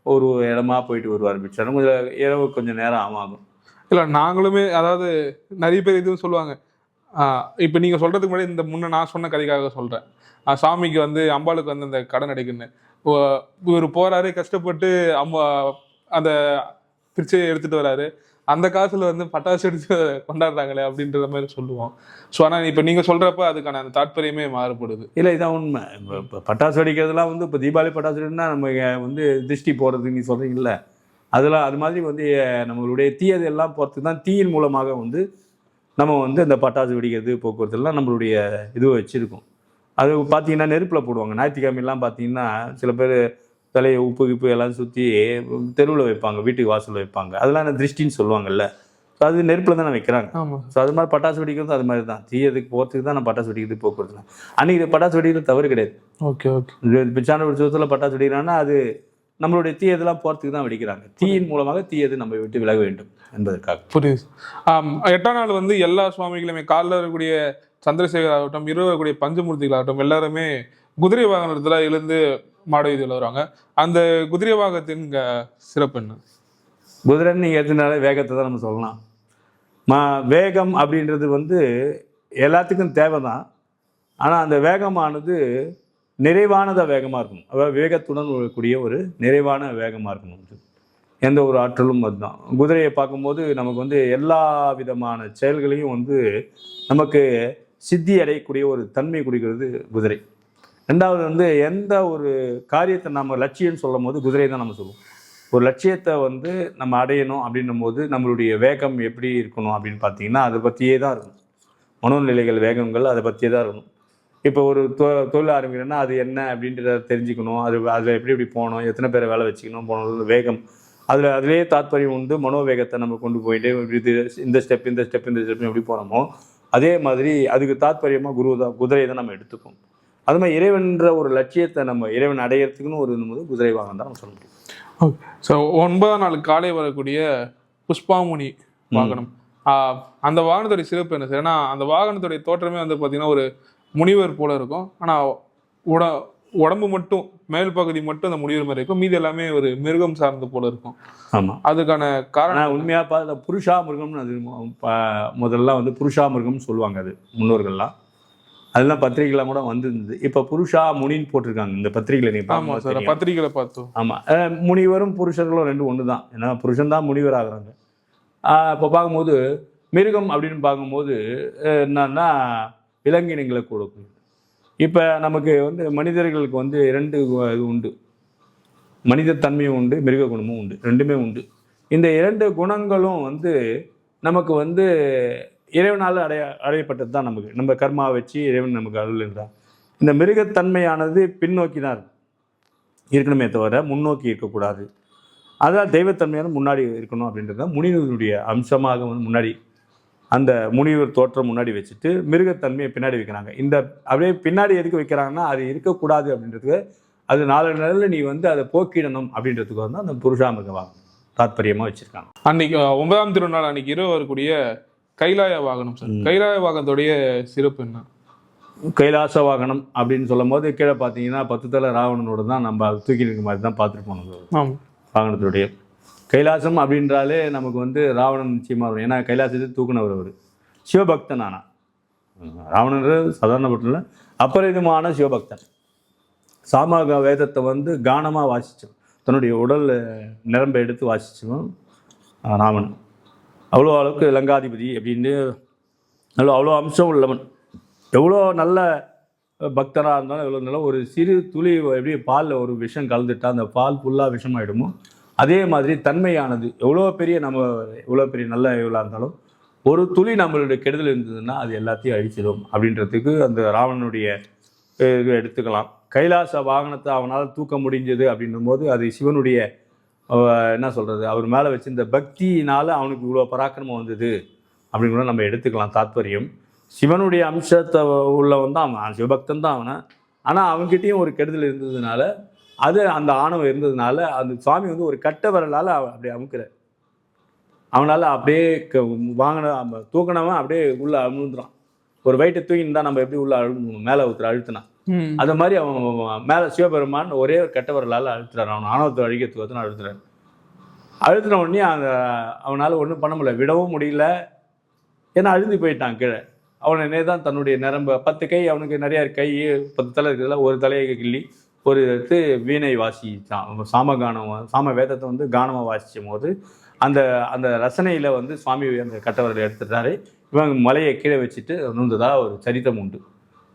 B: ஒரு இடமா போயிட்டு வருவார் பிச்சாடன். கொஞ்சம் இரவு கொஞ்சம் நேரம் ஆகும்.
A: இல்லை நாங்களுமே அதாவது நிறைய பேர் இதுவும் சொல்லுவாங்க. இப்போ நீங்கள் சொல்கிறதுக்கு முன்னாடி இந்த முன்ன நான் சொன்ன கதைக்காக சொல்கிறேன். சாமிக்கு வந்து அம்பாளுக்கு வந்து அந்த கடன் அடைக்குன்னு இவர் போகிறாரு, கஷ்டப்பட்டு அம்மா அந்த பிச்சையை எடுத்துகிட்டு வராரு, அந்த காசில் வந்து பட்டாசு எடுத்து கொண்டாடுறாங்களே அப்படின்ற மாதிரி சொல்லுவோம். ஸோ ஆனால் இப்போ நீங்கள் சொல்கிறப்ப அதுக்கான அந்த தாற்பயமே மாறுபடுது.
B: இல்லை இதான் உண்மை. இப்போ பட்டாசு வெடிக்கிறதுலாம் வந்து இப்போ தீபாவளி பட்டாசு வெடினா நம்ம வந்து திருஷ்டி போடுறதுக்கு நீங்கள் சொல்கிறீங்கல்ல, அதெல்லாம் அது மாதிரி வந்து நம்மளுடைய தீயது எல்லாம் போகிறதுக்கு தான் தீயின் மூலமாக வந்து நம்ம வந்து அந்த பட்டாசு வெடிக்கிறது போக்குவரத்துலாம் நம்மளுடைய இதுவை வச்சுருக்கோம். அது பார்த்தீங்கன்னா நெருப்பில் போடுவாங்க. ஞாயிற்றுக்கிழமைலாம் பார்த்தீங்கன்னா சில பேர் தலையை உப்பு கிப்பு எல்லாம் சுற்றி தெருவில் வைப்பாங்க, வீட்டுக்கு வாசலில் வைப்பாங்க. அதெல்லாம் என்ன திருஷ்டின்னு சொல்லுவாங்கல்ல. ஸோ அது நெருப்பில் தானே வைக்கிறாங்க. ஸோ அது மாதிரி பட்டாசு வெடிக்கிறது அது மாதிரி தான். தீயதுக்கு போகிறதுக்கு தான் நான் பட்டாசு வெடிக்கிறது போக்குவரத்து. அன்றைக்கி பட்டாசு வெடிக்கிறது தவறு கிடையாது.
A: Okay okay.
B: பிச்சாண்ட உற்சவத்தில் பட்டாசு வெடிக்கிறாங்கன்னா அது நம்மளுடைய தீயதெல்லாம் போகிறதுக்கு தான் வெடிக்கிறாங்க. தீயின் மூலமாக தீயது நம்ம விட்டு விலக வேண்டும் என்பதற்காக.
A: புரியுது. 8ஆம் நாள் வந்து எல்லா சுவாமிகளுமே காலில் இருக்கக்கூடிய சந்திரசேகர் ஆகட்டும், இரவு இருக்கக்கூடிய பஞ்சமூர்த்திகளாகட்டும் எல்லாருமே குதிரை வாகனத்தில் எழுந்து மாட வீதியில் வருவாங்க. அந்த குதிரை வாகனத்தின் சிறப்பு என்ன?
B: குதிரைன்னு நீங்கள் எடுத்தனால வேகத்தை தான் நம்ம சொல்லலாம். வேகம் அப்படின்றது வந்து எல்லாத்துக்கும் தேவை தான். ஆனால் அந்த வேகமானது நிறைவானதாக வேகமாக இருக்கணும். அதாவது வேகத்துடன் கூடிய ஒரு நிறைவான வேகமாக இருக்கணும். எந்த ஒரு ஆற்றலும் அதுதான். குதிரையை பார்க்கும்போது நமக்கு வந்து எல்லா விதமான செயல்களையும் வந்து நமக்கு சித்தி அடையக்கூடிய ஒரு தன்மை கொடுக்கிறது குதிரை. ரெண்டாவது வந்து எந்த ஒரு காரியத்தை நம்ம லட்சியம்னு சொல்லும் போது குதிரை தான் நம்ம சொல்லுவோம். ஒரு லட்சியத்தை வந்து நம்ம அடையணும் அப்படின்னும் போது நம்மளுடைய வேகம் எப்படி இருக்கணும் அப்படின்னு பார்த்தீங்கன்னா அதை பற்றியே தான் இருக்கணும். மனோநிலைகள் வேகங்கள் அதை பற்றியே தான் இருக்கணும். இப்போ ஒரு தொழில் ஆரம்பிக்கிறேன்னா அது என்ன அப்படின்றத தெரிஞ்சுக்கணும். அதில் எப்படி போகணும், எத்தனை பேரை வேலை வச்சுக்கணும், போனது வேகம் அதிலே தாற்பயம் உண்டு. மனோவேகத்தை நம்ம கொண்டு போயிட்டு இந்த ஸ்டெப் எப்படி போகிறோமோ அதே மாதிரி அதுக்கு தாற்பயமாக குதிரையை தான் நம்ம எடுத்துக்கோம். அது மாதிரி இறைவன்ற ஒரு லட்சியத்தை நம்ம இறைவன் அடையிறதுக்குன்னு ஒரு குதிரை வாகனம் தான் நம்ம சொல்ல முடியும்.
A: ஓகே. ஸோ 9ஆம் நாள் காலை வரக்கூடிய புஷ்பாமுனி வாகனம், அந்த வாகனத்துடைய சிறப்பு என்ன சார்? ஏன்னா அந்த வாகனத்துடைய தோற்றமே வந்து பார்த்தீங்கன்னா ஒரு முனிவர் போல இருக்கும். ஆனால் உடம்பு மட்டும் மேல் பகுதி மட்டும் அந்த முடிகிற மாதிரி இருக்கும், மீதி எல்லாமே ஒரு மிருகம் சார்ந்து போல இருக்கும்.
B: ஆமா,
A: அதுக்கான காரணம்
B: உண்மையா பார்த்தா புருஷா மிருகம்னு அது முதல்ல வந்து புருஷா மிருகம்னு சொல்லுவாங்க. அது முன்னோர்கள்லாம் அதெல்லாம் பத்திரிகைலாம் கூட வந்திருந்தது. இப்போ புருஷா முனின்னு போட்டிருக்காங்க இந்த பத்திரிகையில். நீ
A: ஆமா சார், பத்திரிகைகளை பார்த்தோம்.
B: ஆமா, முனிவரும் புருஷர்களும் ரெண்டு ஒன்று தான். ஏன்னா புருஷன் தான் முனிவர் ஆகுறாங்க. இப்போ பார்க்கும்போது மிருகம் அப்படின்னு பார்க்கும்போது என்னன்னா விலங்கினங்களை கொடுக்கும். இப்போ நமக்கு வந்து மனிதர்களுக்கு வந்து ரெண்டு இது உண்டு, மனித தன்மையும் உண்டு, மிருக குணமும் உண்டு, ரெண்டுமே உண்டு. இந்த இரண்டு குணங்களும் வந்து நமக்கு வந்து இறைவனால் அடையப்பட்டது தான். நம்ம கர்மாவை வச்சு இறைவன் நமக்கு அருள்ன்றான். இந்த மிருகத்தன்மையானது பின்னோக்கி தான் இருக்கணுமே தவிர முன்னோக்கி இருக்கக்கூடாது. அதான் தெய்வத்தன்மையான முன்னாடி இருக்கணும் அப்படின்றது தான் முனிவருடைய அம்சமாக வந்து முன்னாடி அந்த முனிவர் தோற்றம் முன்னாடி வச்சுட்டு மிருகத்தன்மையை பின்னாடி வைக்கிறாங்க. இந்த அப்படியே பின்னாடி எதுக்கு வைக்கிறாங்கன்னா அது இருக்கக்கூடாது அப்படின்றதுக்கு, அது நாலு நாளில் நீ வந்து அதை போக்கிடணும் அப்படின்றதுக்கு வந்து அந்த புருஷாமிருக வாகனம் தாத்பரியமாக வச்சுருக்காங்க.
A: அன்னைக்கு 9ஆம் திருநாள் அன்னைக்கு இரவு வரக்கூடிய கைலாய வாகனம் சார், கைலாய வாகனத்துடைய சிறப்பு என்ன?
B: கைலாச வாகனம் அப்படின்னு சொல்லும் போது கீழே பார்த்தீங்கன்னா 10 தலை ராவணனோட தான் நம்ம தூக்கி இருக்க மாதிரி தான் பார்த்துட்டு போனோம். வாகனத்துடைய கைலாசம் அப்படின்றாலே நமக்கு வந்து ராவணன் நிச்சயமாக வரும். ஏன்னா கைலாசத்தை தூக்குனவர் அவர் சிவபக்தன். ஆனால் ராவணன் சாதாரணப்பட்ட அபரிதமான சிவபக்தன். சாம வேதத்தை வந்து கானமாக வாசித்தோம், தன்னுடைய உடல் நிரம்ப எடுத்து வாசித்தோம் ராவணன். அவ்வளோ அளவுக்கு லங்காதிபதி அப்படின்னு அவ்வளோ அம்சம் உள்ளவன். எவ்வளோ நல்ல பக்தராக இருந்தாலும் எவ்வளோ நல்ல ஒரு சிறு துளி எப்படி பாலில் ஒரு விஷம் கலந்துட்டா அந்த பால் ஃபுல்லாக விஷமாயிடுமோ அதே மாதிரி தன்மையானது எவ்வளோ பெரிய நல்ல இவளாக இருந்தாலும் ஒரு துளி நம்மளுடைய கெடுதல் இருந்ததுன்னா அது எல்லாத்தையும் அழிச்சிடும் அப்படின்றதுக்கு அந்த ராவணனுடைய இது எடுத்துக்கலாம். கைலாச வாகனத்தை அவனால் தூக்க முடிஞ்சது அப்படின்னும் போது அது சிவனுடைய என்ன சொல்கிறது, அவர் மேலே வச்சு இந்த பக்தியினால் அவனுக்கு இவ்வளோ பராக்கிரமம் வந்தது அப்படின்னு கூட நம்ம எடுத்துக்கலாம். தாத்பரியம் சிவனுடைய அம்சத்தை உள்ளவன் தான் அவன், சிவபக்தன் தான் அவனை. ஆனால் அவன்கிட்டையும் ஒரு கெடுதல் இருந்ததுனால, அது அந்த ஆணவம் இருந்ததுனால அந்த சுவாமி வந்து ஒரு கட்ட வரலால் அப்படியே அமுக்கிறார். அவனால் அப்படியே வாங்கின தூக்கினவன் அப்படியே உள்ள அமுந்துறான். ஒரு வயிற்றை தூக்கின்னு தான் நம்ம எப்படி உள்ள மேலே ஒருத்தர் அழுத்தினான், அது மாதிரி அவன் மேலே சிவபெருமான் ஒரே ஒரு கட்ட வரலால் அழுத்துறாரு. அவன் ஆணவத்தை அழிக்கிறதுக்கு வந்து அழுத்துறாரு. அழுத்தின உடனே அவனால் ஒன்றும் பண்ண முடியல, விடவும் முடியல. ஏன்னா அழுந்து போயிட்டான் கீழே. அவனை தான் தன்னுடைய நரம்பு 10 கை அவனுக்கு நிறைய கை 10 தலை இருக்கிறதுல ஒரு தலையை கிள்ளி ஒரு எடுத்து வீணை வாசித்தான். சாம வேதத்தை வந்து கானமாக வாசிச்சும் போது அந்த அந்த ரசனையில் வந்து சுவாமி அந்த கட்டவரை எடுத்துட்டாரு. இவன் மலையை கீழே வச்சுட்டு நுந்ததாக ஒரு சரித்திரம் உண்டு.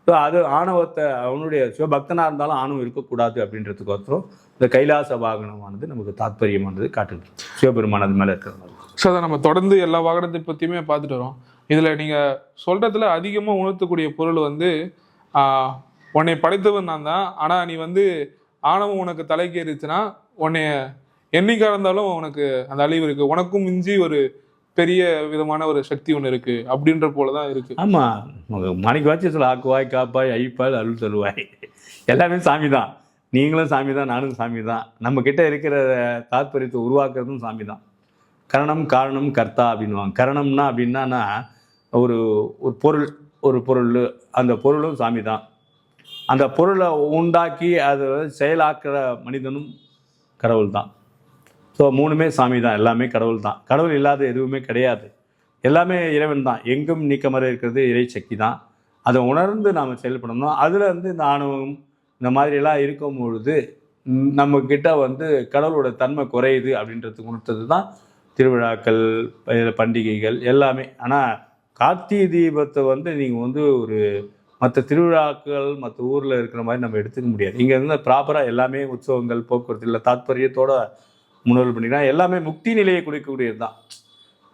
B: ஸோ அது ஆணவத்தை அவனுடைய சிவபக்தனாக இருந்தாலும் ஆணவம் இருக்கக்கூடாது அப்படின்றதுக்கு ஒருத்தரும் இந்த கைலாச வாகனமானது நமக்கு தாத்பரியமானது காட்டுது, சிவபெருமானது மேலே இருக்கிறது.
A: ஸோ அதை நம்ம தொடர்ந்து எல்லா வாகனத்தை பற்றியுமே பார்த்துட்டு வரோம். இதில் நீங்கள் சொல்கிறதுல அதிகமாக உணர்த்தக்கூடிய பொருள் வந்து உன்னை படைத்தவன் நான் தான், ஆனால் நீ வந்து ஆணவம் உனக்கு தலைக்கேறிச்சுன்னா உன்னை என்னைக்கா இருந்தாலும் உனக்கு அந்த அழிவு இருக்குது, உனக்கும் மிஞ்சி ஒரு பெரிய விதமான ஒரு சக்தி ஒன்று இருக்குது அப்படின்ற போல தான் இருக்குது.
B: ஆமாம், மணிக்கு வாட்சி சொல்ல ஆக்குவாய் காப்பாய் ஐப்பாய் அருள் சொல்லுவாய், எல்லாமே சாமி தான். நீங்களும் சாமி தான், நானும் சாமி தான். நம்மக்கிட்ட இருக்கிற தாத்பரியத்தை உருவாக்குறதும் சாமி தான். கரணம் காரணம் கர்த்தா அப்படின்வாங்க. கரணம்னா அப்படின்னா ஒரு பொருள், அந்த பொருளும் சாமி தான். அந்த பொருளை உண்டாக்கி அதை செயலாக்குற மனிதனும் கடவுள் தான். ஸோ மூணுமே சாமி தான், எல்லாமே கடவுள் தான். கடவுள் இல்லாத எதுவுமே கிடையாது, எல்லாமே இறைவன் தான். எங்கும் நீக்கமர இருக்கிறது இறை சக்தி தான். அதை உணர்ந்து நாம் செயல்படணும். அதில் வந்து இந்த ஆணவம் இந்த மாதிரியெல்லாம் இருக்கும் பொழுது நம்மக்கிட்ட வந்து கடவுளோட தன்மை குறையுது அப்படின்றதுக்கு உணர்த்தது தான் திருவிழாக்கள், பண்டிகைகள் எல்லாமே. ஆனால் கார்த்திகை தீபத்தை வந்து நீங்கள் வந்து ஒரு மற்ற திருவிழாக்கள் மற்ற ஊரில் இருக்கிற மாதிரி நம்ம எடுத்துக்க முடியாது. இங்கே இருந்து ப்ராப்பராக எல்லாமே உற்சவங்கள், போக்குவரத்து இல்லை தாத்பரியத்தோட முன்னோர்கள் பண்ணிக்கலாம். எல்லாமே முக்தி நிலையை கொடுக்கக்கூடியது தான்.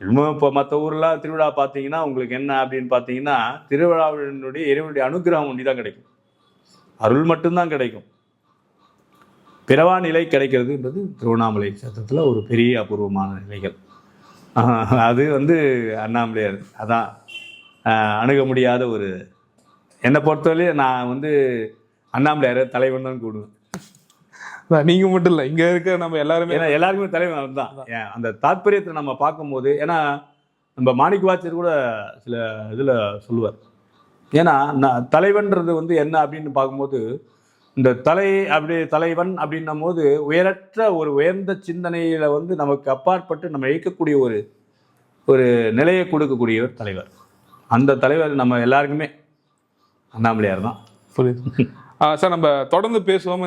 B: இன்னும் இப்போ மற்ற ஊர்லாம் திருவிழா பார்த்தீங்கன்னா உங்களுக்கு என்ன அப்படின்னு பார்த்தீங்கன்னா, திருவிழாவினுடைய இறைவனுடைய அனுகிரகம் ஒண்டி தான் கிடைக்கும், அருள் மட்டும்தான் கிடைக்கும். பிறவா நிலை கிடைக்கிறதுன்றது திருவண்ணாமலை சத்தத்தில் ஒரு பெரிய அபூர்வமான நிலைகள். அது வந்து அண்ணாமலையார் அதான் அணுக முடியாத ஒரு, என்னை பொறுத்தவரையிலே நான் வந்து அண்ணாமலையார் தலைவன் தான் கூடுவேன்.
A: நீங்க மட்டும் இல்லை, இங்க இருக்க நம்ம எல்லாருமே,
B: ஏன்னா எல்லாருக்குமே தலைவன் தான். அந்த தாத்பரியத்தை நம்ம பார்க்கும்போது, ஏன்னா நம்ம மாணிக்க வாச்சர் கூட சில இதில் சொல்லுவார். ஏன்னா தலைவன்றது வந்து என்ன அப்படின்னு பார்க்கும்போது இந்த தலைவன் அப்படின்னும் போது உயரற்ற ஒரு உயர்ந்த சிந்தனையில வந்து நமக்கு அப்பாற்பட்டு நம்ம இயக்கக்கூடிய ஒரு நிலையை கொடுக்கக்கூடிய ஒரு தலைவர். அந்த தலைவர் நம்ம எல்லாருக்குமே அண்ணாமலையார் தான்.
A: புரியுது. சார், நம்ம தொடர்ந்து பேசுவோம்.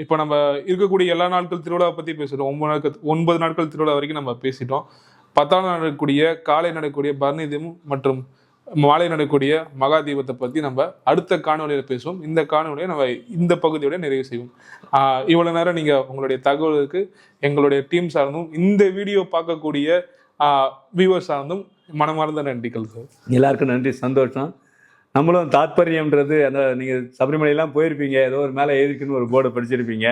A: இப்போ நம்ம இருக்கக்கூடிய எல்லா நாட்கள் திருவிழாவை பற்றி பேசிட்டோம். 9 நாட்கள் திருவிழா வரைக்கும் நம்ம பேசிட்டோம். 10ஆம் நாள் நடக்கக்கூடிய காலை நடக்கக்கூடிய பரணி தீபம் மற்றும் மாலை நடக்கக்கூடிய மகா தீபத்தை பற்றி நம்ம அடுத்த காணொலியில் பேசுவோம். இந்த காணொலியை நம்ம இந்த பகுதியோட நிறைவு செய்வோம். இவ்வளோ நேரம் நீங்கள் உங்களுடைய தகவலுக்கு எங்களுடைய டீம் சார்ந்தும் இந்த வீடியோ பார்க்கக்கூடிய வியூவர்ஸ் சார்ந்தும் மனமார்ந்த நன்றிகள் சார்.
B: எல்லாருக்கும் நன்றி, சந்தோஷம். நம்மளும் தாத்பரியம்ன்றது அந்த நீங்கள் சபரிமலையெல்லாம் போயிருப்பீங்க, ஏதோ ஒரு மேலே எழுதிக்குன்னு ஒரு போர்டை படிச்சிருப்பீங்க.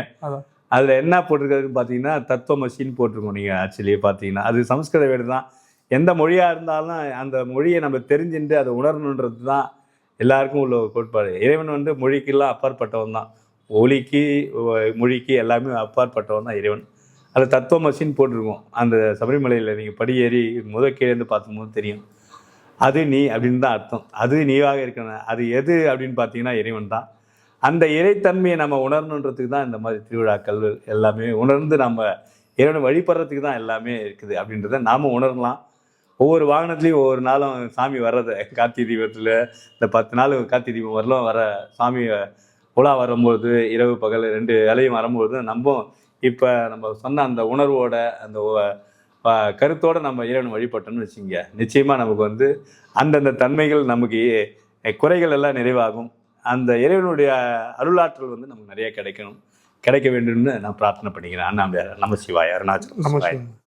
B: அதில் என்ன போட்டிருக்கிறதுன்னு பார்த்தீங்கன்னா தத்துவமசின்னு போட்டிருக்கோம். நீங்கள் ஆக்சுவலி பார்த்தீங்கன்னா அது சமஸ்கிருத வேர்டு தான். எந்த மொழியாக இருந்தாலும் அந்த மொழியை நம்ம தெரிஞ்சுட்டு அதை உணரணுன்றது தான் எல்லாருக்கும் உள்ள ஒரு கோட்பாடு. இறைவன் வந்து மொழிக்கெல்லாம் அப்பாற்பட்டவன் தான். ஒலிக்கு மொழிக்கு எல்லாமே அப்பாற்பட்டவன் தான் இறைவன். அது தத்துவமசின்னு போட்டிருக்கோம். அந்த சபரிமலையில் நீங்கள் படியேறி கீழேருந்து பார்க்கும்போது தெரியும். அது நீ அப்படின்னு தான் அர்த்தம். அது நீவாக இருக்கணும். அது எது அப்படின்னு பார்த்தீங்கன்னா இறைவன் தான். அந்த இறைத்தன்மையை நம்ம உணரணுன்றதுக்கு தான் இந்த மாதிரி திருவிழாக்கள் எல்லாமே உணர்ந்து நம்ம இறைவனை வழிபடுறதுக்கு தான் எல்லாமே இருக்குது அப்படின்றத நாம் உணரலாம். ஒவ்வொரு வாகனத்துலேயும் ஒவ்வொரு நாளும் சாமி வர்றது, கார்த்திகை தீபத்தில் இந்த 10 நாள் கார்த்திகை தீபம் வரலாம் வர சாமி உலா வரும்போது இரவு பகல் 2 வேளையும் வரும்போது இப்போ நம்ம சொன்ன அந்த உணர்வோட அந்த கருத்தோடு நம்ம இறைவனை வழிபட்டோம்னு வச்சுங்க, நிச்சயமாக நமக்கு வந்து அந்தந்த தன்மைகள் நமக்கு குறைகள் எல்லாம் நிறைவாகும். அந்த இறைவனுடைய அருளாற்றல் வந்து நமக்கு நிறைய கிடைக்க வேண்டும்னு நான் பிரார்த்தனை பண்ணிக்கிறேன். அண்ணாமலையார் நம சிவாய அருணாச்சலம்.